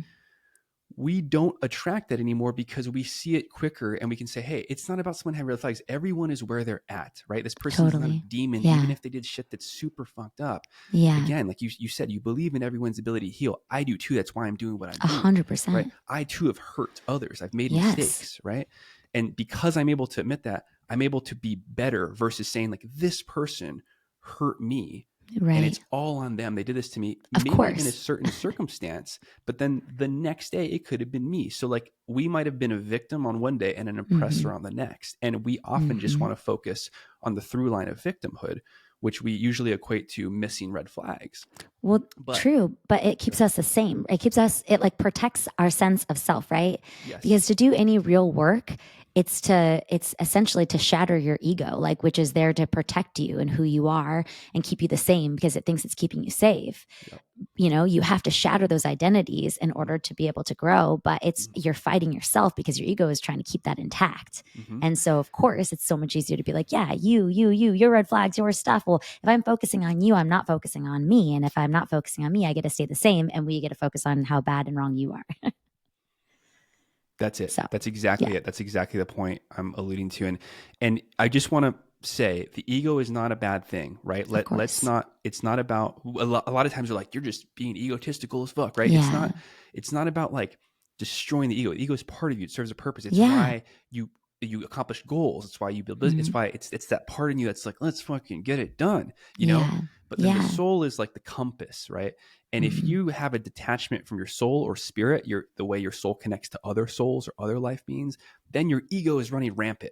we don't attract that anymore, because we see it quicker and we can say, hey, it's not about someone having red flags. Everyone is where they're at, right? This person's not a demon, even if they did shit that's super fucked up. Again, like you said, you believe in everyone's ability to heal. I do too. That's why I'm doing what I'm doing. 100%. Right? I too have hurt others. I've made mistakes, right? And because I'm able to admit that, I'm able to be better versus saying, like, this person hurt me. Right. And it's all on them. They did this to me, maybe in a certain circumstance, but then the next day it could have been me. So, like, we might have been a victim on one day and an oppressor on the next. And we often just want to focus on the through line of victimhood, which we usually equate to missing red flags. Well, But true, but it keeps us the same. It like protects our sense of self, right? yes, Because to do any real work, it's essentially to shatter your ego, like, which is there to protect you and who you are and keep you the same because it thinks it's keeping you safe. Yep. You have to shatter those identities in order to be able to grow, but you're fighting yourself because your ego is trying to keep that intact. Mm-hmm. And so of course it's so much easier to be like, yeah, your red flags, your stuff. Well, if I'm focusing on you, I'm not focusing on me. And if I'm not focusing on me, I get to stay the same and we get to focus on how bad and wrong you are. That's it. So, That's exactly yeah. it. That's exactly the point I'm alluding to. And I just want to say the ego is not a bad thing, right? Let's not, it's not about, a lot of times they're like, you're just being egotistical as fuck, right? Yeah. It's not about like destroying the ego. The ego is part of you. It serves a purpose. It's Yeah. why you accomplish goals. It's why you build business. It's why it's that part in you that's like, let's fucking get it done, you know? But then the soul is like the compass, right? And if you have a detachment from your soul or spirit, the way your soul connects to other souls or other life beings, then your ego is running rampant.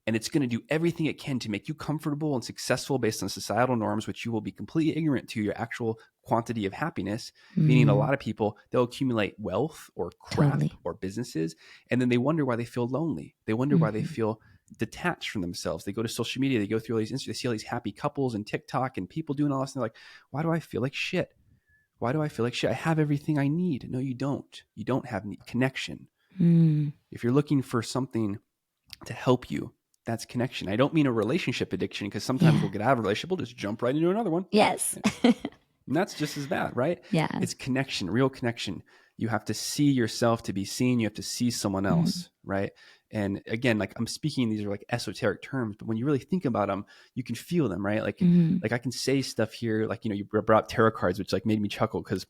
And it's going to do everything it can to make you comfortable and successful based on societal norms, which you will be completely ignorant to your actual quantity of happiness. Meaning a lot of people, they'll accumulate wealth or craft or businesses, and then they wonder why they feel lonely. They wonder why they feel detached from themselves. They go to social media, they go through all these, they see all these happy couples and TikTok and people doing all this, and they're like, why do I feel like shit? Why do I feel like shit? I have everything I need. No, you don't. You don't have connection. If you're looking for something to help you, that's connection. I don't mean a relationship addiction, because sometimes we'll get out of a relationship, we'll just jump right into another one. Yes. And that's just as bad, right? Yeah. It's connection, real connection. You have to see yourself to be seen. You have to see someone else, right? And again, like I'm speaking, these are like esoteric terms, but when you really think about them, you can feel them, right? Like, like I can say stuff here, like, you brought up tarot cards, which like made me chuckle, because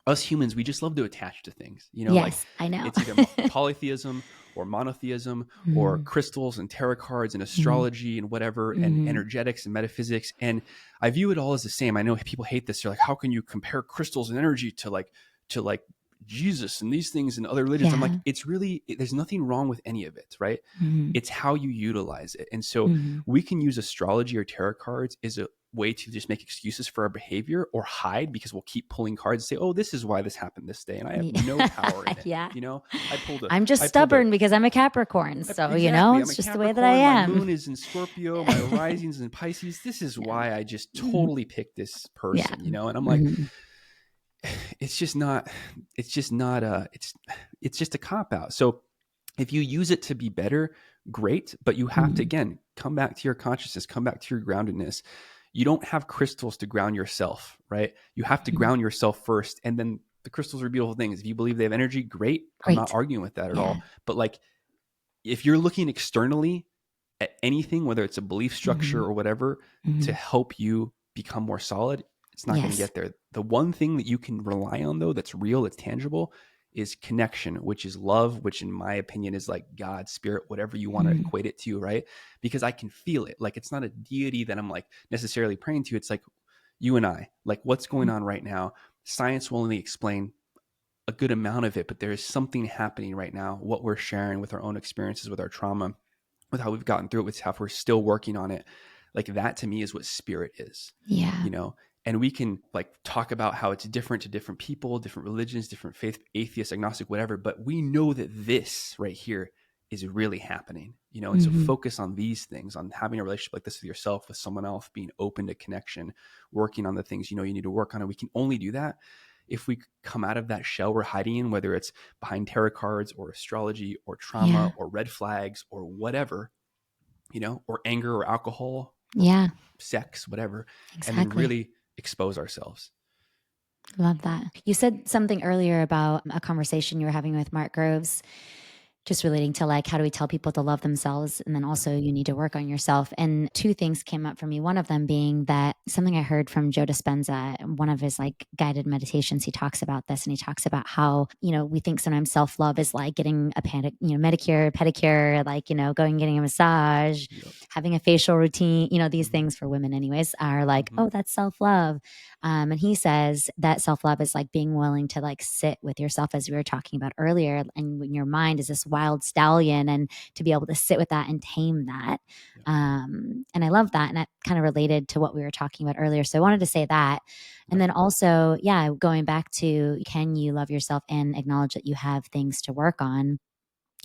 us humans, we just love to attach to things, yes, like I know. It's either polytheism or monotheism or crystals and tarot cards and astrology and whatever, and energetics and metaphysics. And I view it all as the same. I know people hate this. They're like, how can you compare crystals and energy to like Jesus and these things and other religions? I'm like, there's nothing wrong with any of it, right? It's how you utilize it. And so we can use astrology or tarot cards as a way to just make excuses for our behavior or hide, because we'll keep pulling cards and say, oh, this is why this happened this day, and I have no power in it. I'm just stubborn because I'm a Capricorn, so exactly. it's just the way that I am. My moon is in Scorpio, my rising's in Pisces. This is why I just totally picked this person, and I'm like, it's just a cop out. So if you use it to be better, great, but you have to, again, come back to your consciousness, come back to your groundedness. You don't have crystals to ground yourself, right? You have to ground yourself first, and then the crystals are beautiful things. If you believe they have energy, great. I'm not arguing with that at all. But like, if you're looking externally at anything, whether it's a belief structure or whatever, to help you become more solid, it's not going to get there. The one thing that you can rely on, though, that's real, that's tangible, is connection, which is love, which in my opinion is like God, spirit, whatever you want to equate it to, right? Because I can feel it. Like, it's not a deity that I'm like necessarily praying to. It's like you and I, like what's going on right now. Science will only explain a good amount of it, but there is something happening right now, what we're sharing with our own experiences, with our trauma, with how we've gotten through it, with how we're still working on it. Like, that to me is what spirit is. And we can like talk about how it's different to different people, different religions, different faith, atheist, agnostic, whatever. But we know that this right here is really happening, and so focus on these things, on having a relationship like this with yourself, with someone else, being open to connection, working on the things you need to work on. And we can only do that if we come out of that shell we're hiding in, whether it's behind tarot cards or astrology or trauma or red flags or whatever, or anger or alcohol, or sex, whatever. And then really expose ourselves. Love that. You said something earlier about a conversation you were having with Mark Groves, just relating to like, how do we tell people to love themselves? And then also you need to work on yourself. And two things came up for me. One of them being that something I heard from Joe Dispenza, one of his like guided meditations, he talks about this, and he talks about how, we think sometimes self-love is like getting a manicure, pedicure, like, going, getting a massage, having a facial routine, these things for women anyways are like, oh, that's self-love. And he says that self-love is like being willing to like sit with yourself, as we were talking about earlier. And when your mind is this wild stallion, and to be able to sit with that and tame that. And I love that. And that kind of related to what we were talking about earlier. So I wanted to say that. And then also, yeah, going back to, can you love yourself and acknowledge that you have things to work on?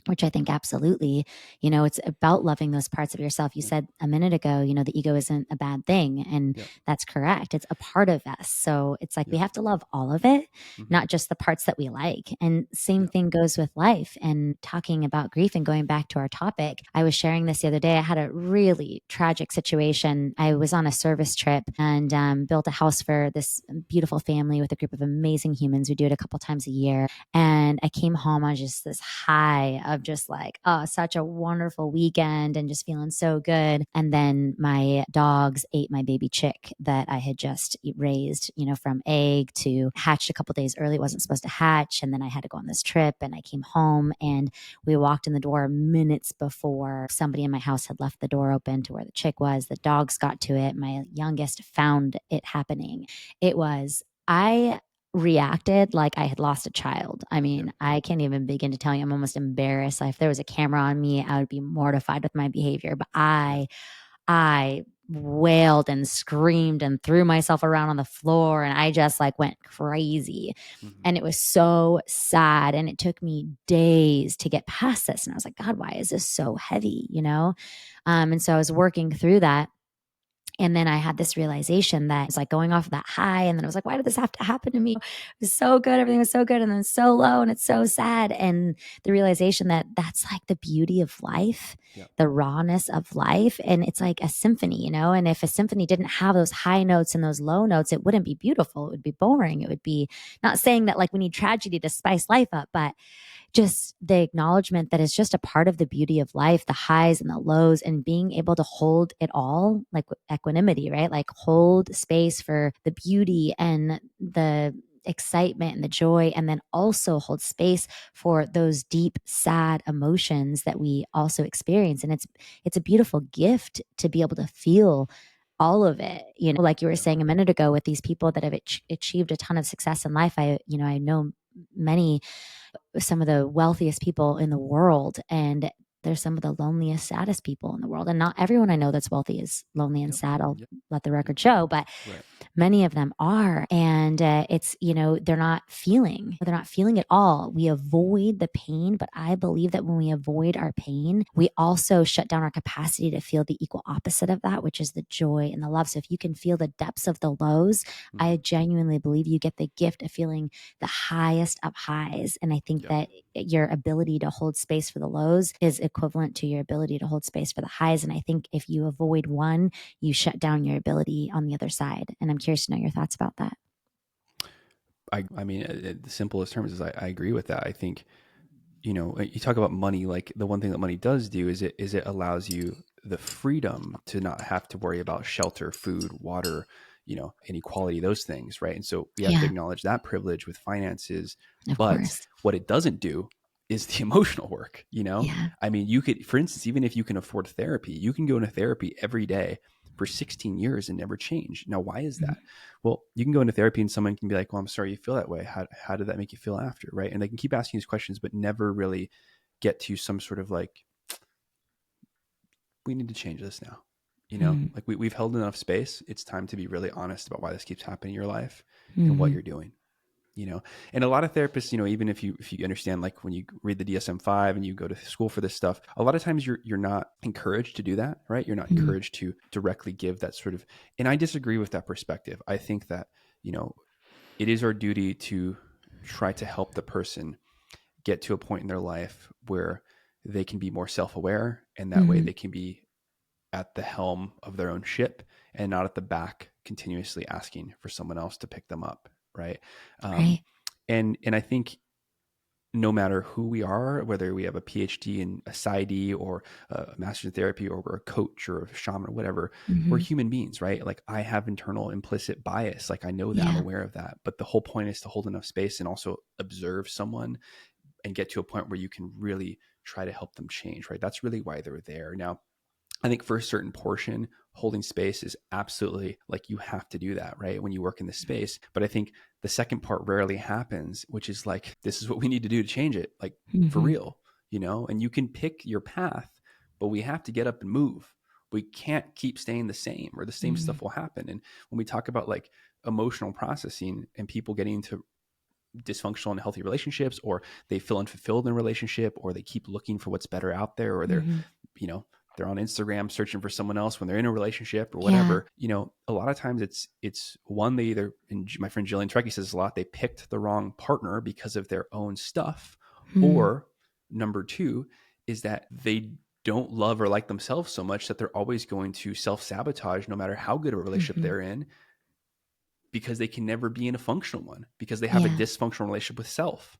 Which I think absolutely, it's about loving those parts of yourself. You said a minute ago, the ego isn't a bad thing. And that's correct. It's a part of us. So it's like we have to love all of it, not just the parts that we like. And same thing goes with life. And talking about grief and going back to our topic, I was sharing this the other day. I had a really tragic situation. I was on a service trip and built a house for this beautiful family with a group of amazing humans. We do it a couple times a year. And I came home on just this high of just like, oh, such a wonderful weekend and just feeling so good. And then my dogs ate my baby chick that I had just raised, from egg to hatched a couple days early. It wasn't supposed to hatch. And then I had to go on this trip and I came home and we walked in the door minutes before somebody in my house had left the door open to where the chick was. The dogs got to it. My youngest found it happening. I reacted like I had lost a child. I mean, I can't even begin to tell you. I'm almost embarrassed. If there was a camera on me, I would be mortified with my behavior. But I wailed and screamed and threw myself around on the floor, and I just like went crazy. And it was so sad, and it took me days to get past this. And I was like, God, why is this so heavy? And so I was working through that. And then I had this realization that it's like going off of that high. And then I was like, why did this have to happen to me? It was so good. Everything was so good. And then so low and it's so sad. And the realization that that's like the beauty of life, the rawness of life. And it's like a symphony, And if a symphony didn't have those high notes and those low notes, it wouldn't be beautiful. It would be boring. It would be, not saying that like we need tragedy to spice life up, but just the acknowledgement that it's just a part of the beauty of life, the highs and the lows, and being able to hold it all, like equanimity, right? Like hold space for the beauty and the excitement and the joy, and then also hold space for those deep, sad emotions that we also experience. And it's a beautiful gift to be able to feel all of it, like you were saying a minute ago with these people that have achieved a ton of success in life. I know some of the wealthiest people in the world, and they're some of the loneliest, saddest people in the world. And not everyone I know that's wealthy is lonely and sad. I'll let the record show, but many of them are. And it's, they're not feeling at all. We avoid the pain, but I believe that when we avoid our pain, we also shut down our capacity to feel the equal opposite of that, which is the joy and the love. So if you can feel the depths of the lows, I genuinely believe you get the gift of feeling the highest of highs. And I think that your ability to hold space for the lows is equivalent to your ability to hold space for the highs. And I think if you avoid one, you shut down your ability on the other side. And I'm curious to know your thoughts about that. I mean, the simplest terms is I agree with that. I think, you talk about money, like the one thing that money does do is it allows you the freedom to not have to worry about shelter, food, water, inequality, those things. Right. And so we have to acknowledge that privilege with finances, but what it doesn't do is the emotional work, I mean, you could, for instance, even if you can afford therapy, you can go into therapy every day for 16 years and never change. Now, why is that? Well, you can go into therapy and someone can be like, well, I'm sorry you feel that way. How did that make you feel after? Right. And they can keep asking these questions, but never really get to some sort of like, we need to change this now. Like we've held enough space. It's time to be really honest about why this keeps happening in your life and what you're doing. And a lot of therapists, even if you understand, like when you read the DSM-5 and you go to school for this stuff, a lot of times you're not encouraged to do that, right? You're not encouraged to directly give that sort of, and I disagree with that perspective. I think that, it is our duty to try to help the person get to a point in their life where they can be more self-aware, and that way they can be at the helm of their own ship and not at the back continuously asking for someone else to pick them up. Right. And I think no matter who we are, whether we have a PhD in a PsyD or a master's in therapy, or we're a coach or a shaman or whatever, we're human beings, right? Like I have internal implicit bias. Like I know that, I'm aware of that, but the whole point is to hold enough space and also observe someone and get to a point where you can really try to help them change, right? That's really why they're there. Now, I think for a certain portion, holding space is absolutely like you have to do that, right? When you work in this space. But I think the second part rarely happens, which is like, this is what we need to do to change it, like for real. and you can pick your path, but we have to get up and move. We can't keep staying the same, or the same stuff will happen. And when we talk about like emotional processing and people getting into dysfunctional and healthy relationships, or they feel unfulfilled in a relationship, or they keep looking for what's better out there, or they're on Instagram searching for someone else when they're in a relationship or whatever. A lot of times it's one, they either, and my friend Jillian Trekkie says a lot, they picked the wrong partner because of their own stuff. Or number two is that they don't love or like themselves so much that they're always going to self-sabotage no matter how good of a relationship they're in, because they can never be in a functional one, because they have a dysfunctional relationship with self,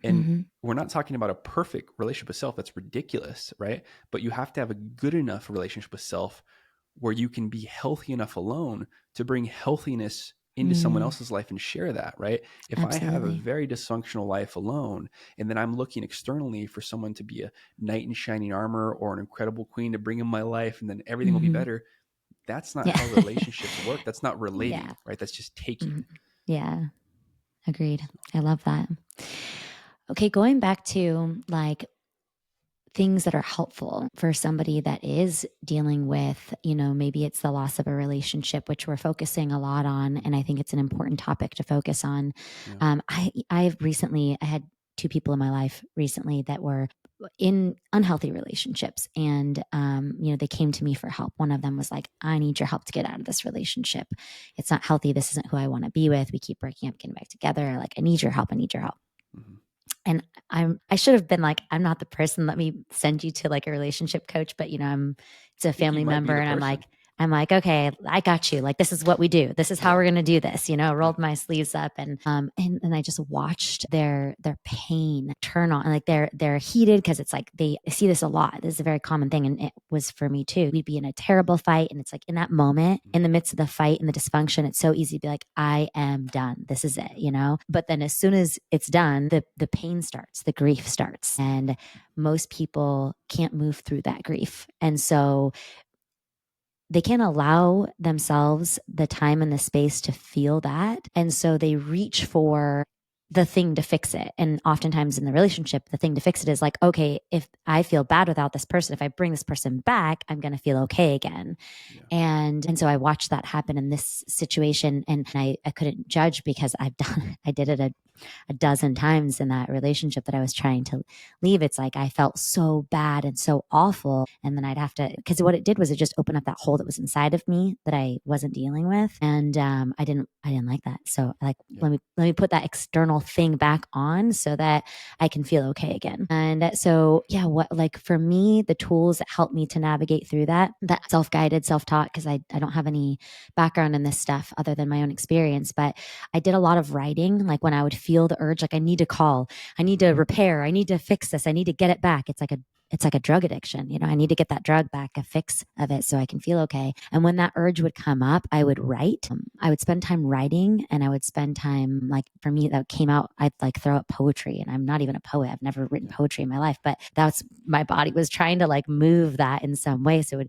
and we're not talking about a perfect relationship with self. That's ridiculous, right? But you have to have a good enough relationship with self where you can be healthy enough alone to bring healthiness into someone else's life and share that, right? If Absolutely. I have a very dysfunctional life alone, and then I'm looking externally for someone to be a knight in shining armor or an incredible queen to bring in my life, and then everything will be better. That's not how relationships work. That's not relating, right? That's just taking. Yeah. Agreed. I love that. Okay. Going back to like things that are helpful for somebody that is dealing with, maybe it's the loss of a relationship, which we're focusing a lot on. And I think it's an important topic to focus on. Yeah. I had two people in my life recently that were in unhealthy relationships, and they came to me for help. One of them was like, I need your help to get out of this relationship. It's not healthy. This isn't who I want to be with. We keep breaking up, getting back together. Like, I need your help. And I should have been like, I'm not the person. Let me send you to like a relationship coach. But it's a family member, and I'm like, okay, I got you. Like, this is what we do. This is how we're going to do this. Rolled my sleeves up, and I just watched their pain turn on. Like they're heated because it's like I see this a lot. This is a very common thing, and it was for me too. We'd be in a terrible fight, and it's like in that moment, in the midst of the fight and the dysfunction, it's so easy to be like, I am done. This is it, But then as soon as it's done, the pain starts, the grief starts, and most people can't move through that grief, and so they can't allow themselves the time and the space to feel that. And so they reach for the thing to fix it. And oftentimes in the relationship, the thing to fix it is like, okay, if I feel bad without this person, if I bring this person back, I'm going to feel okay again. Yeah. And so I watched that happen in this situation, and I couldn't judge because I did it a dozen times in that relationship that I was trying to leave. It's like I felt so bad and so awful. And then I'd have to, because what it did was it just opened up that hole that was inside of me that I wasn't dealing with. And I didn't like that. So let me put that external thing back on so that I can feel okay again. And so, for me, the tools that helped me to navigate through that self-guided, self-taught, because I don't have any background in this stuff other than my own experience, but I did a lot of writing. Like when I would feel the urge, like I need to call, I need to repair, I need to fix this, I need to get it back. It's like a drug addiction. I need to get that drug back, a fix of it so I can feel okay. And when that urge would come up, I would write. I would spend time writing, and I would spend time, like for me, that came out, I'd like throw up poetry, and I'm not even a poet. I've never written poetry in my life, but that's, my body was trying to like move that in some way. So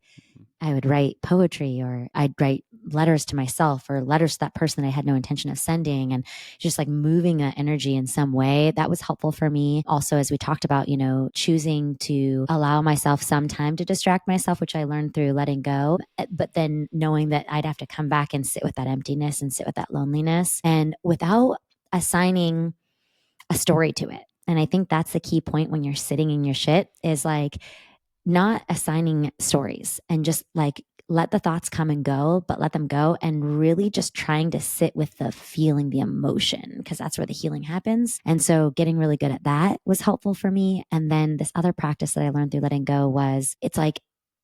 I would write poetry, or I'd write letters to myself, or letters to that person that I had no intention of sending, and just like moving that energy in some way. That was helpful for me. Also, as we talked about, choosing to allow myself some time to distract myself, which I learned through letting go, but then knowing that I'd have to come back and sit with that emptiness and sit with that loneliness, and without assigning a story to it. And I think that's the key point when you're sitting in your shit, is like not assigning stories, and just like let the thoughts come and go, but let them go, and really just trying to sit with the feeling, the emotion, because that's where the healing happens. And so getting really good at that was helpful for me. And then this other practice that I learned through letting go was, it's like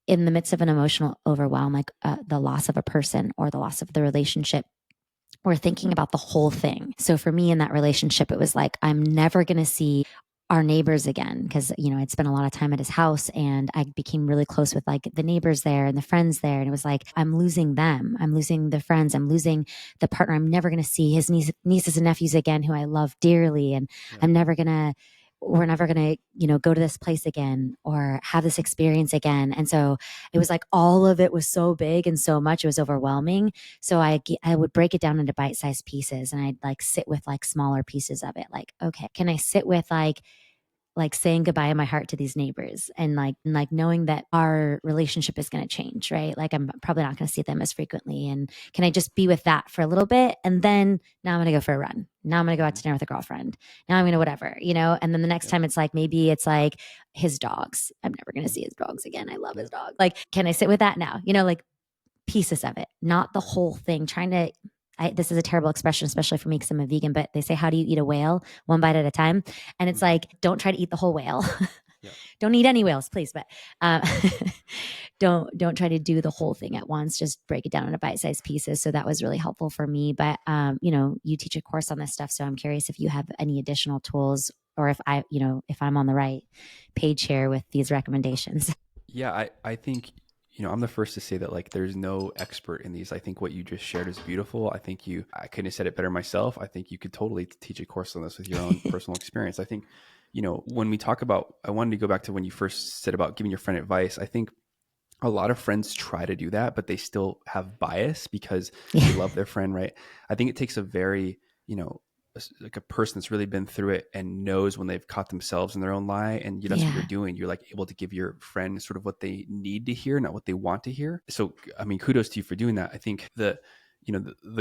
in the midst of an emotional overwhelm, like the loss of a person or the loss of the relationship, we're thinking about the whole thing. So for me in that relationship, it was like, I'm never going to see our neighbors again, because I'd spent a lot of time at his house, and I became really close with like the neighbors there and the friends there, and it was like, I'm losing them, I'm losing the friends, I'm losing the partner. I'm never going to see his nieces and nephews again, who I love dearly, and we're never going to go to this place again or have this experience again. And so it was like all of it was so big and so much, it was overwhelming. So I would break it down into bite-sized pieces, and I'd like sit with like smaller pieces of it. Like, okay, can I sit with like like saying goodbye in my heart to these neighbors, and like knowing that our relationship is going to change, right? Like I'm probably not going to see them as frequently, and can I just be with that for a little bit, and then now I'm going to go for a run. Now I'm going to go out to dinner with a girlfriend. Now I'm going to whatever, and then the next time it's like, maybe it's like his dogs. I'm never going to see his dogs again. I love his dog. Like, can I sit with that now? Like pieces of it, not the whole thing. This is a terrible expression, especially for me because I'm a vegan, but they say, how do you eat a whale? One bite at a time. And it's like, don't try to eat the whole whale. Yeah. Don't eat any whales, please. But don't try to do the whole thing at once. Just break it down into bite-sized pieces. So that was really helpful for me. But, you teach a course on this stuff. So I'm curious if you have any additional tools, or if I'm on the right page here with these recommendations. Yeah, I think, I'm the first to say that like there's no expert in these. I think what you just shared is beautiful. I couldn't have said it better myself. I think you could totally teach a course on this with your own personal experience. I think, when we talk about, I wanted to go back to when you first said about giving your friend advice. I think a lot of friends try to do that, but they still have bias because they love their friend, right? I think it takes a very, like a person that's really been through it and knows when they've caught themselves in their own lie, and that's what you're doing. You're like able to give your friend sort of what they need to hear, not what they want to hear. So, I mean, kudos to you for doing that. I think the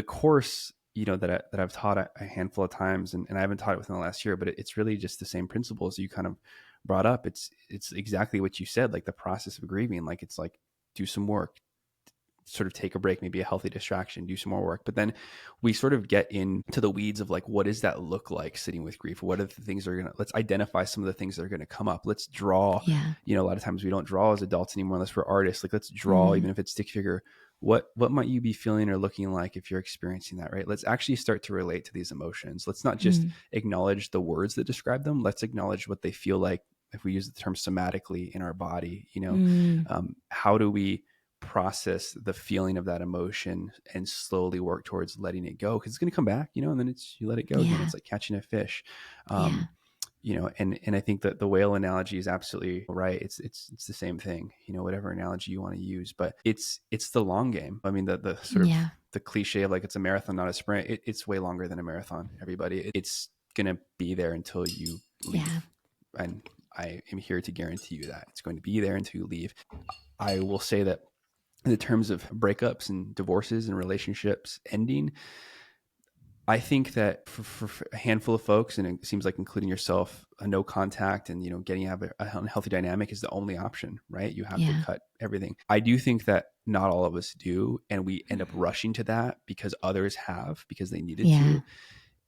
course, that I've taught a handful of times, and I haven't taught it within the last year, but it's really just the same principles you kind of brought up. It's exactly what you said, like the process of grieving. Like, it's like, do some work, sort of take a break, maybe a healthy distraction, do some more work. But then we sort of get into the weeds of like, what does that look like sitting with grief? What are the things let's identify some of the things that are going to come up. Let's draw, a lot of times we don't draw as adults anymore unless we're artists. Like, let's draw, even if it's stick figure, what might you be feeling or looking like if you're experiencing that, right? Let's actually start to relate to these emotions. Let's not just acknowledge the words that describe them. Let's acknowledge what they feel like, if we use the term somatically, in our body. How do we process the feeling of that emotion and slowly work towards letting it go? Because it's going to come back, and then you let it go again. It's like catching a fish. And I think that the whale analogy is absolutely right. It's the same thing, whatever analogy you want to use, but it's the long game. I mean, the sort of the cliche of like, it's a marathon, not a sprint. It's way longer than a marathon, everybody. It's going to be there until you leave. And I am here to guarantee you that it's going to be there until you leave. I will say that in the terms of breakups and divorces and relationships ending, I think that for a handful of folks, and it seems like including yourself, a no contact and, getting out of a unhealthy dynamic is the only option, right? You have to cut everything. I do think that not all of us do. And we end up rushing to that because others have, because they needed to.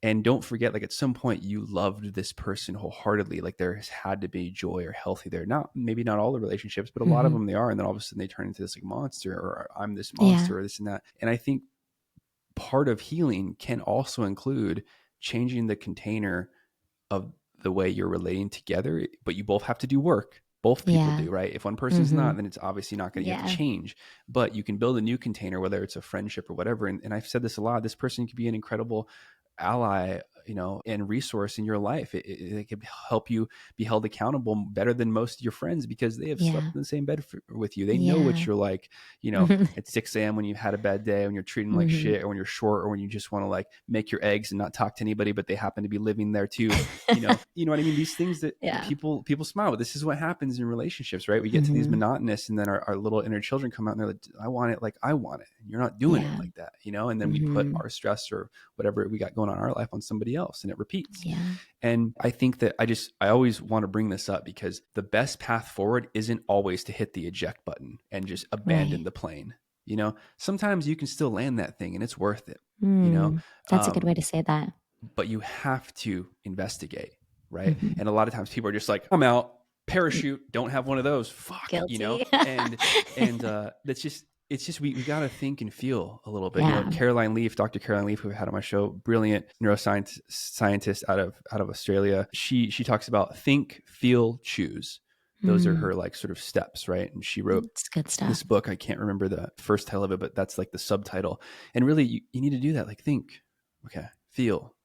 And don't forget, like, at some point you loved this person wholeheartedly. Like, there has had to be joy or healthy there. Maybe not all the relationships, but a lot of them they are. And then all of a sudden they turn into this like monster, or I'm this monster, or this and that. And I think part of healing can also include changing the container of the way you're relating together, but you both have to do work. Both people do, right? If one person's not, then it's obviously not going to have to change. But you can build a new container, whether it's a friendship or whatever. And I've said this a lot. This person could be an incredible ally, and resource in your life. It could help you be held accountable better than most of your friends, because they have slept in the same bed with you. They know what you're like, at 6 a.m. when you've had a bad day, when you're treating like shit, or when you're short, or when you just want to like make your eggs and not talk to anybody, but they happen to be living there too. You know what I mean? These things that people smile, but this is what happens in relationships, right? We get to these monotonous, and then our little inner children come out and they're like, I want it like I want it. And you're not doing it like that, and then we put our stress or whatever we got going on in our life on somebody else, and it repeats. And I think that I always want to bring this up, because the best path forward isn't always to hit the eject button and just abandon the plane. Sometimes you can still land that thing and it's worth it. That's a good way to say that. But you have to investigate, right? And a lot of times people are just like, I'm out, parachute, don't have one of those. Fuck, Guilty. And that's just, it's just, we got to think and feel a little bit. Dr. Caroline Leaf, who I had on my show, brilliant neuroscientist out of Australia. She talks about think, feel, choose. Those are her like sort of steps, right? And she wrote this book. I can't remember the first title of it, but that's like the subtitle. And really, you need to do that. Like, think, okay, feel,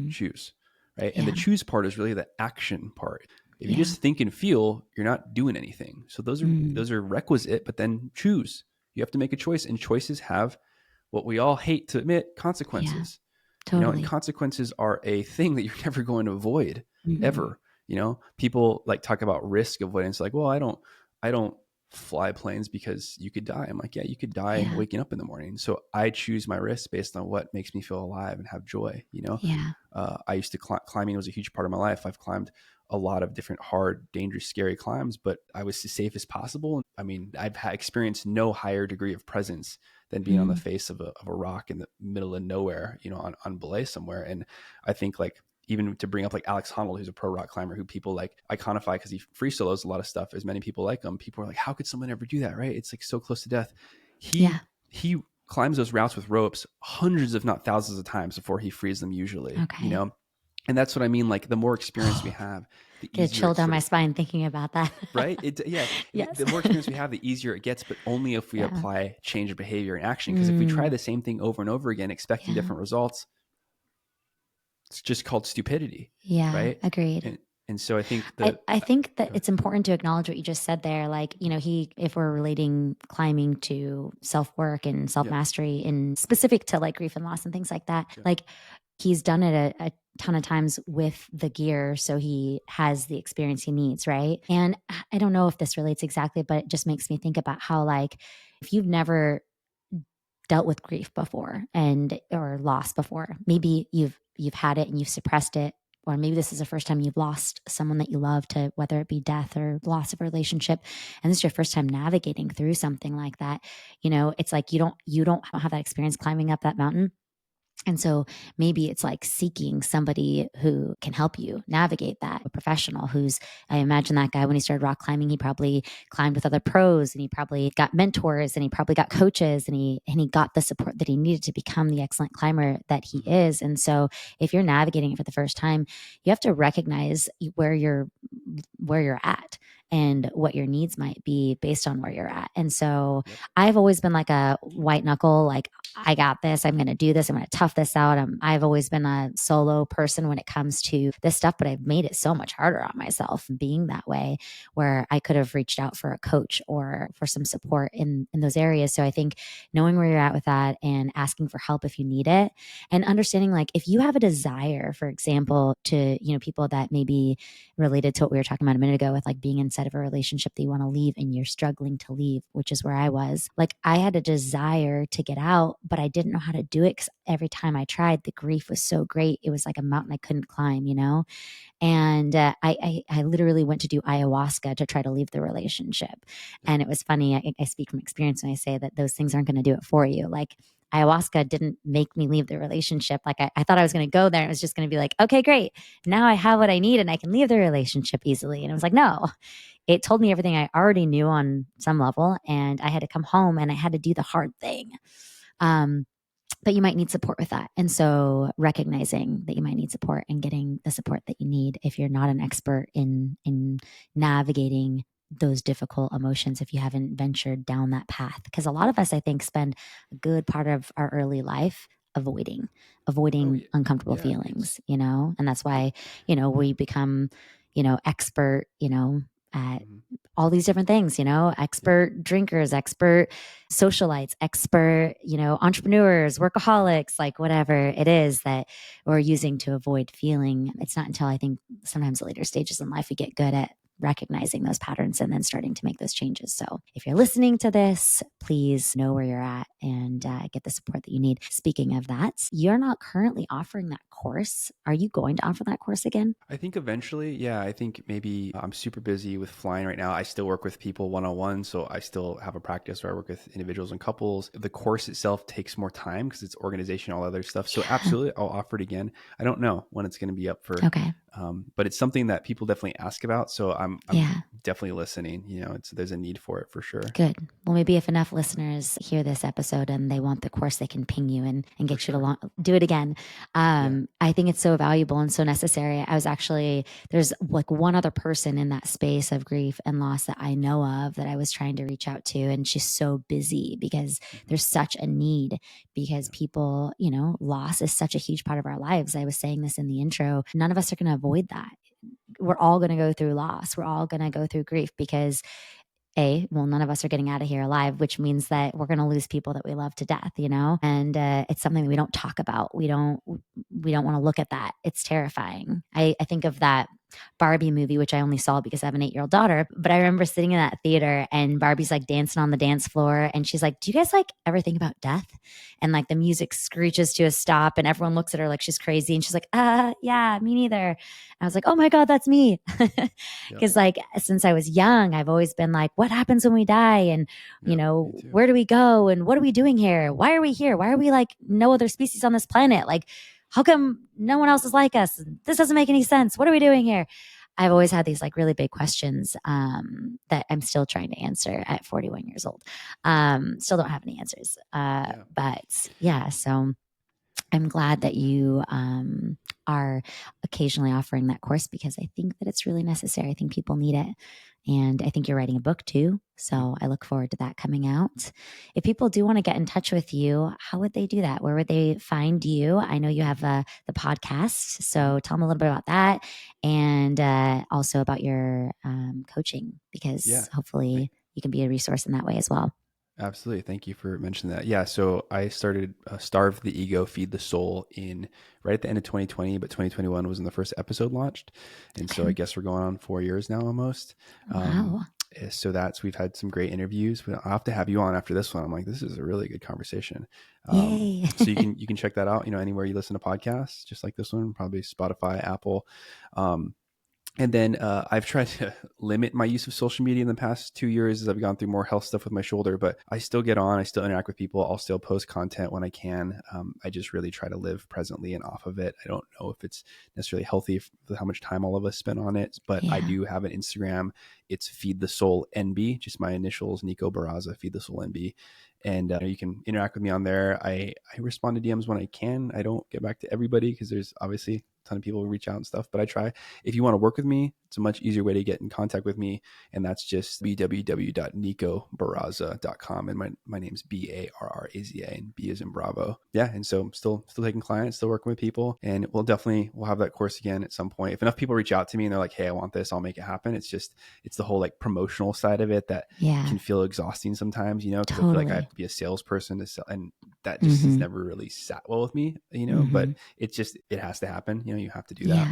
choose, right? And the choose part is really the action part. If you just think and feel, you're not doing anything. So those are requisite, but then choose. You have to make a choice, and choices have what we all hate to admit, consequences. Totally. And consequences are a thing that you're never going to avoid ever. People like talk about risk avoidance. Like, well, I don't fly planes because you could die. I'm like, yeah, you could die Yeah. waking up in the morning. So I choose my risk based on what makes me feel alive and have joy. Yeah. I used to climbing was a huge part of my life. I've climbed a lot of different hard, dangerous, scary climbs, but I was as safe as possible. I mean, I've experienced no higher degree of presence than being on the Mm. face of a rock in the middle of nowhere, on belay somewhere. And I think like, even to bring up like Alex Honnold, who's a pro rock climber, who people like iconify because he free solos a lot of stuff. As many people like him, people are like, how could someone ever do that? Right? It's like so close to death. He Yeah. he climbs those routes with ropes hundreds, if not thousands of times before he frees them usually, Okay. And that's what I mean. Like the more experience we have, the Get a easier chill it's down sort my of, spine thinking about that. right? Yes. The more experience we have, the easier it gets, but only if we Yeah. apply change of behavior and action. Because if we try Mm. the same thing over and over again, expecting Yeah. different results, it's just called stupidity, Yeah. right? Agreed. And so I think I think that go ahead. it's important to acknowledge what you just said there. Like, if we're relating climbing to self-work and Yep. self-mastery and specific to like grief and loss and things like that, Yep. like he's done it a ton of times with the gear. So he has the experience he needs. Right. And I don't know if this relates exactly, but it just makes me think about how, like, if you've never dealt with grief before or loss before, maybe you've had it and you've suppressed it, or maybe this is the first time you've lost someone that you love to, whether it be death or loss of a relationship, and this is your first time navigating through something like that. It's like you don't have that experience climbing up that mountain. And so maybe it's like seeking somebody who can help you navigate that, a professional I imagine that guy, when he started rock climbing, he probably climbed with other pros, and he probably got mentors, and he probably got coaches, and he got the support that he needed to become the excellent climber that he is. And so if you're navigating it for the first time, you have to recognize where you're at and what your needs might be based on where you're at. And so Yep. I've always been like a white knuckle, like, I got this. I'm going to do this. I'm going to tough this out. I've always been a solo person when it comes to this stuff, but I've made it so much harder on myself being that way, where I could have reached out for a coach or for some support in those areas. So I think knowing where you're at with that and asking for help if you need it, and understanding, like, if you have a desire, for example, to, people that may be related to what we were talking about a minute ago with like being inside of a relationship that you want to leave and you're struggling to leave, which is where I was. Like, I had a desire to get out, but I didn't know how to do it because every time I tried, the grief was so great. It was like a mountain I couldn't climb, And I literally went to do ayahuasca to try to leave the relationship. And it was funny. I speak from experience when I say that those things aren't going to do it for you. Like, ayahuasca didn't make me leave the relationship. Like, I thought I was going to go there. And it was just going to be like, okay, great. Now I have what I need and I can leave the relationship easily. And it was like, no, it told me everything I already knew on some level. And I had to come home and I had to do the hard thing. But you might need support with that. And so recognizing that you might need support and getting the support that you need if you're not an expert in navigating those difficult emotions, if you haven't ventured down that path. Because a lot of us, I think, spend a good part of our early life avoiding uncomfortable feelings, and that's why, we become, expert, at all these different things, expert drinkers, expert socialites, expert, entrepreneurs, workaholics, like whatever it is that we're using to avoid feeling. It's not until I think sometimes later stages in life we get good at recognizing those patterns and then starting to make those changes. So if you're listening to this, please know where you're at and get the support that you need. Speaking of that, you're not currently offering that course. Are you going to offer that course again? I think eventually, yeah. I think maybe I'm super busy with flying right now. I still work with people one-on-one, so I still have a practice where I work with individuals and couples. The course itself takes more time because it's organization, all other stuff. So absolutely, I'll offer it again. I don't know when it's going to be up for. Okay. But it's something that people definitely ask about. So I'm Yeah. definitely listening. There's a need for it for sure. Good. Well, maybe if enough listeners hear this episode and they want the course, they can ping you and get you to do it again. I think it's so valuable and so necessary. There's like one other person in that space of grief and loss that I know of that I was trying to reach out to. And she's so busy because there's such a need, because people, loss is such a huge part of our lives. I was saying this in the intro. None of us are going to avoid that. We're all going to go through loss. We're all going to go through grief because none of us are getting out of here alive, which means that we're going to lose people that we love to death, and it's something that we don't talk about. We don't want to look at that. It's terrifying. I think of that Barbie movie, which I only saw because I have an 8-year-old daughter. But I remember sitting in that theater and Barbie's like dancing on the dance floor. And she's like, do you guys like ever think about death? And like the music screeches to a stop and everyone looks at her like she's crazy. And she's like, yeah, me neither. I was like, oh my God, that's me. Because like since I was young, I've always been like, what happens when we die? And, you know, where do we go? And what are we doing here? Why are we here? Why are we like no other species on this planet? Like, how come no one else is like us? This doesn't make any sense. What are we doing here? I've always had these like really big questions that I'm still trying to answer at 41 years old. Still don't have any answers. But yeah, so I'm glad that you are occasionally offering that course because I think that it's really necessary. I think people need it. And I think you're writing a book too. So I look forward to that coming out. If people do want to get in touch with you, how would they do that? Where would they find you? I know you have the podcast. So tell them a little bit about that and also about your coaching because hopefully you can be a resource in that way as well. Absolutely. Thank you for mentioning that. Yeah. So I started Starve the Ego, Feed the Soul right at the end of 2020, but 2021 was when the first episode launched. And so I guess we're going on 4 years now almost. Wow. So we've had some great interviews. I'll have to have you on after this one. I'm like, this is a really good conversation. Yay. So you can check that out, anywhere you listen to podcasts, just like this one, probably Spotify, Apple. And then I've tried to limit my use of social media in the past 2 years as I've gone through more health stuff with my shoulder, but I still get on, I still interact with people. I'll still post content when I can. I just really try to live presently and off of it. I don't know if it's necessarily healthy for how much time all of us spend on it, but I do have an Instagram. It's Feed the Soul NB, just my initials, Nico Barraza, Feed the Soul NB. And you can interact with me on there. I respond to DMs when I can. I don't get back to everybody because there's obviously a ton of people who reach out and stuff, but I try. If you want to work with me, it's a much easier way to get in contact with me. And that's just www.nicobarraza.com. And my name's Barraza and B is in Bravo. Yeah. And so I'm still taking clients, still working with people. And we'll have that course again at some point. If enough people reach out to me and they're like, hey, I want this, I'll make it happen. It's the whole like promotional side of it that can feel exhausting sometimes, because I feel like I have to be a salesperson to sell, and that just has never really sat well with me, but it has to happen. You have to do that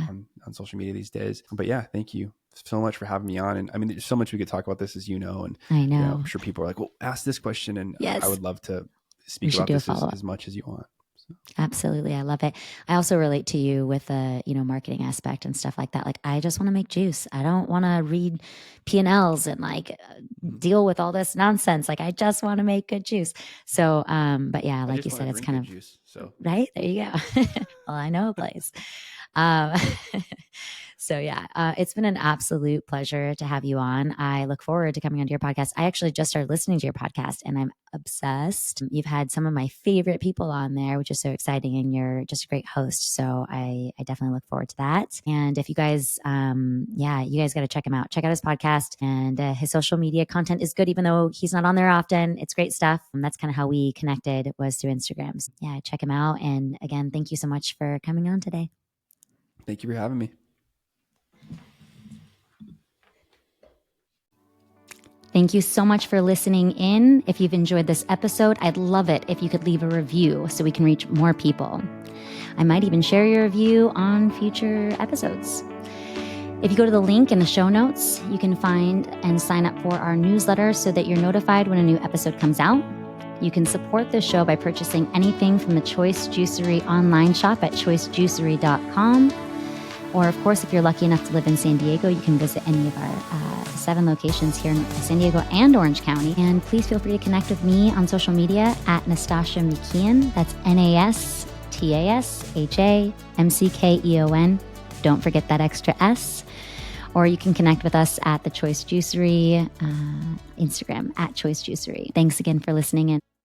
on social media these days. But yeah, thank you so much for having me on. And I mean, there's so much we could talk about this, as and I know. I'm sure people are like, well, ask this question. And I would love to speak about this as much as you want. Absolutely. I love it. I also relate to you with the, marketing aspect and stuff like that. Like, I just want to make juice. I don't want to read P&Ls and like deal with all this nonsense. Like, I just want to make good juice. So, but yeah, like you said, it's kind of juice. So right there you go. Well, I know a place. So yeah, it's been an absolute pleasure to have you on. I look forward to coming onto your podcast. I actually just started listening to your podcast and I'm obsessed. You've had some of my favorite people on there, which is so exciting. And you're just a great host. So I definitely look forward to that. And if you guys, you guys got to check him out. Check out his podcast, and his social media content is good, even though he's not on there often. It's great stuff. And that's kind of how we connected, was through Instagram. So yeah, check him out. And again, thank you so much for coming on today. Thank you for having me. Thank you so much for listening in. If you've enjoyed this episode, I'd love it if you could leave a review so we can reach more people. I might even share your review on future episodes. If you go to the link in the show notes, you can find and sign up for our newsletter so that you're notified when a new episode comes out. You can support this show by purchasing anything from the Choice Juicery online shop at choicejuicery.com. Or, of course, if you're lucky enough to live in San Diego, you can visit any of our 7 locations here in San Diego and Orange County. And please feel free to connect with me on social media at Nastasha Mckeon. That's NASTASHAMCKEON. Don't forget that extra S. Or you can connect with us at the Choice Juicery Instagram at Choice Juicery. Thanks again for listening in.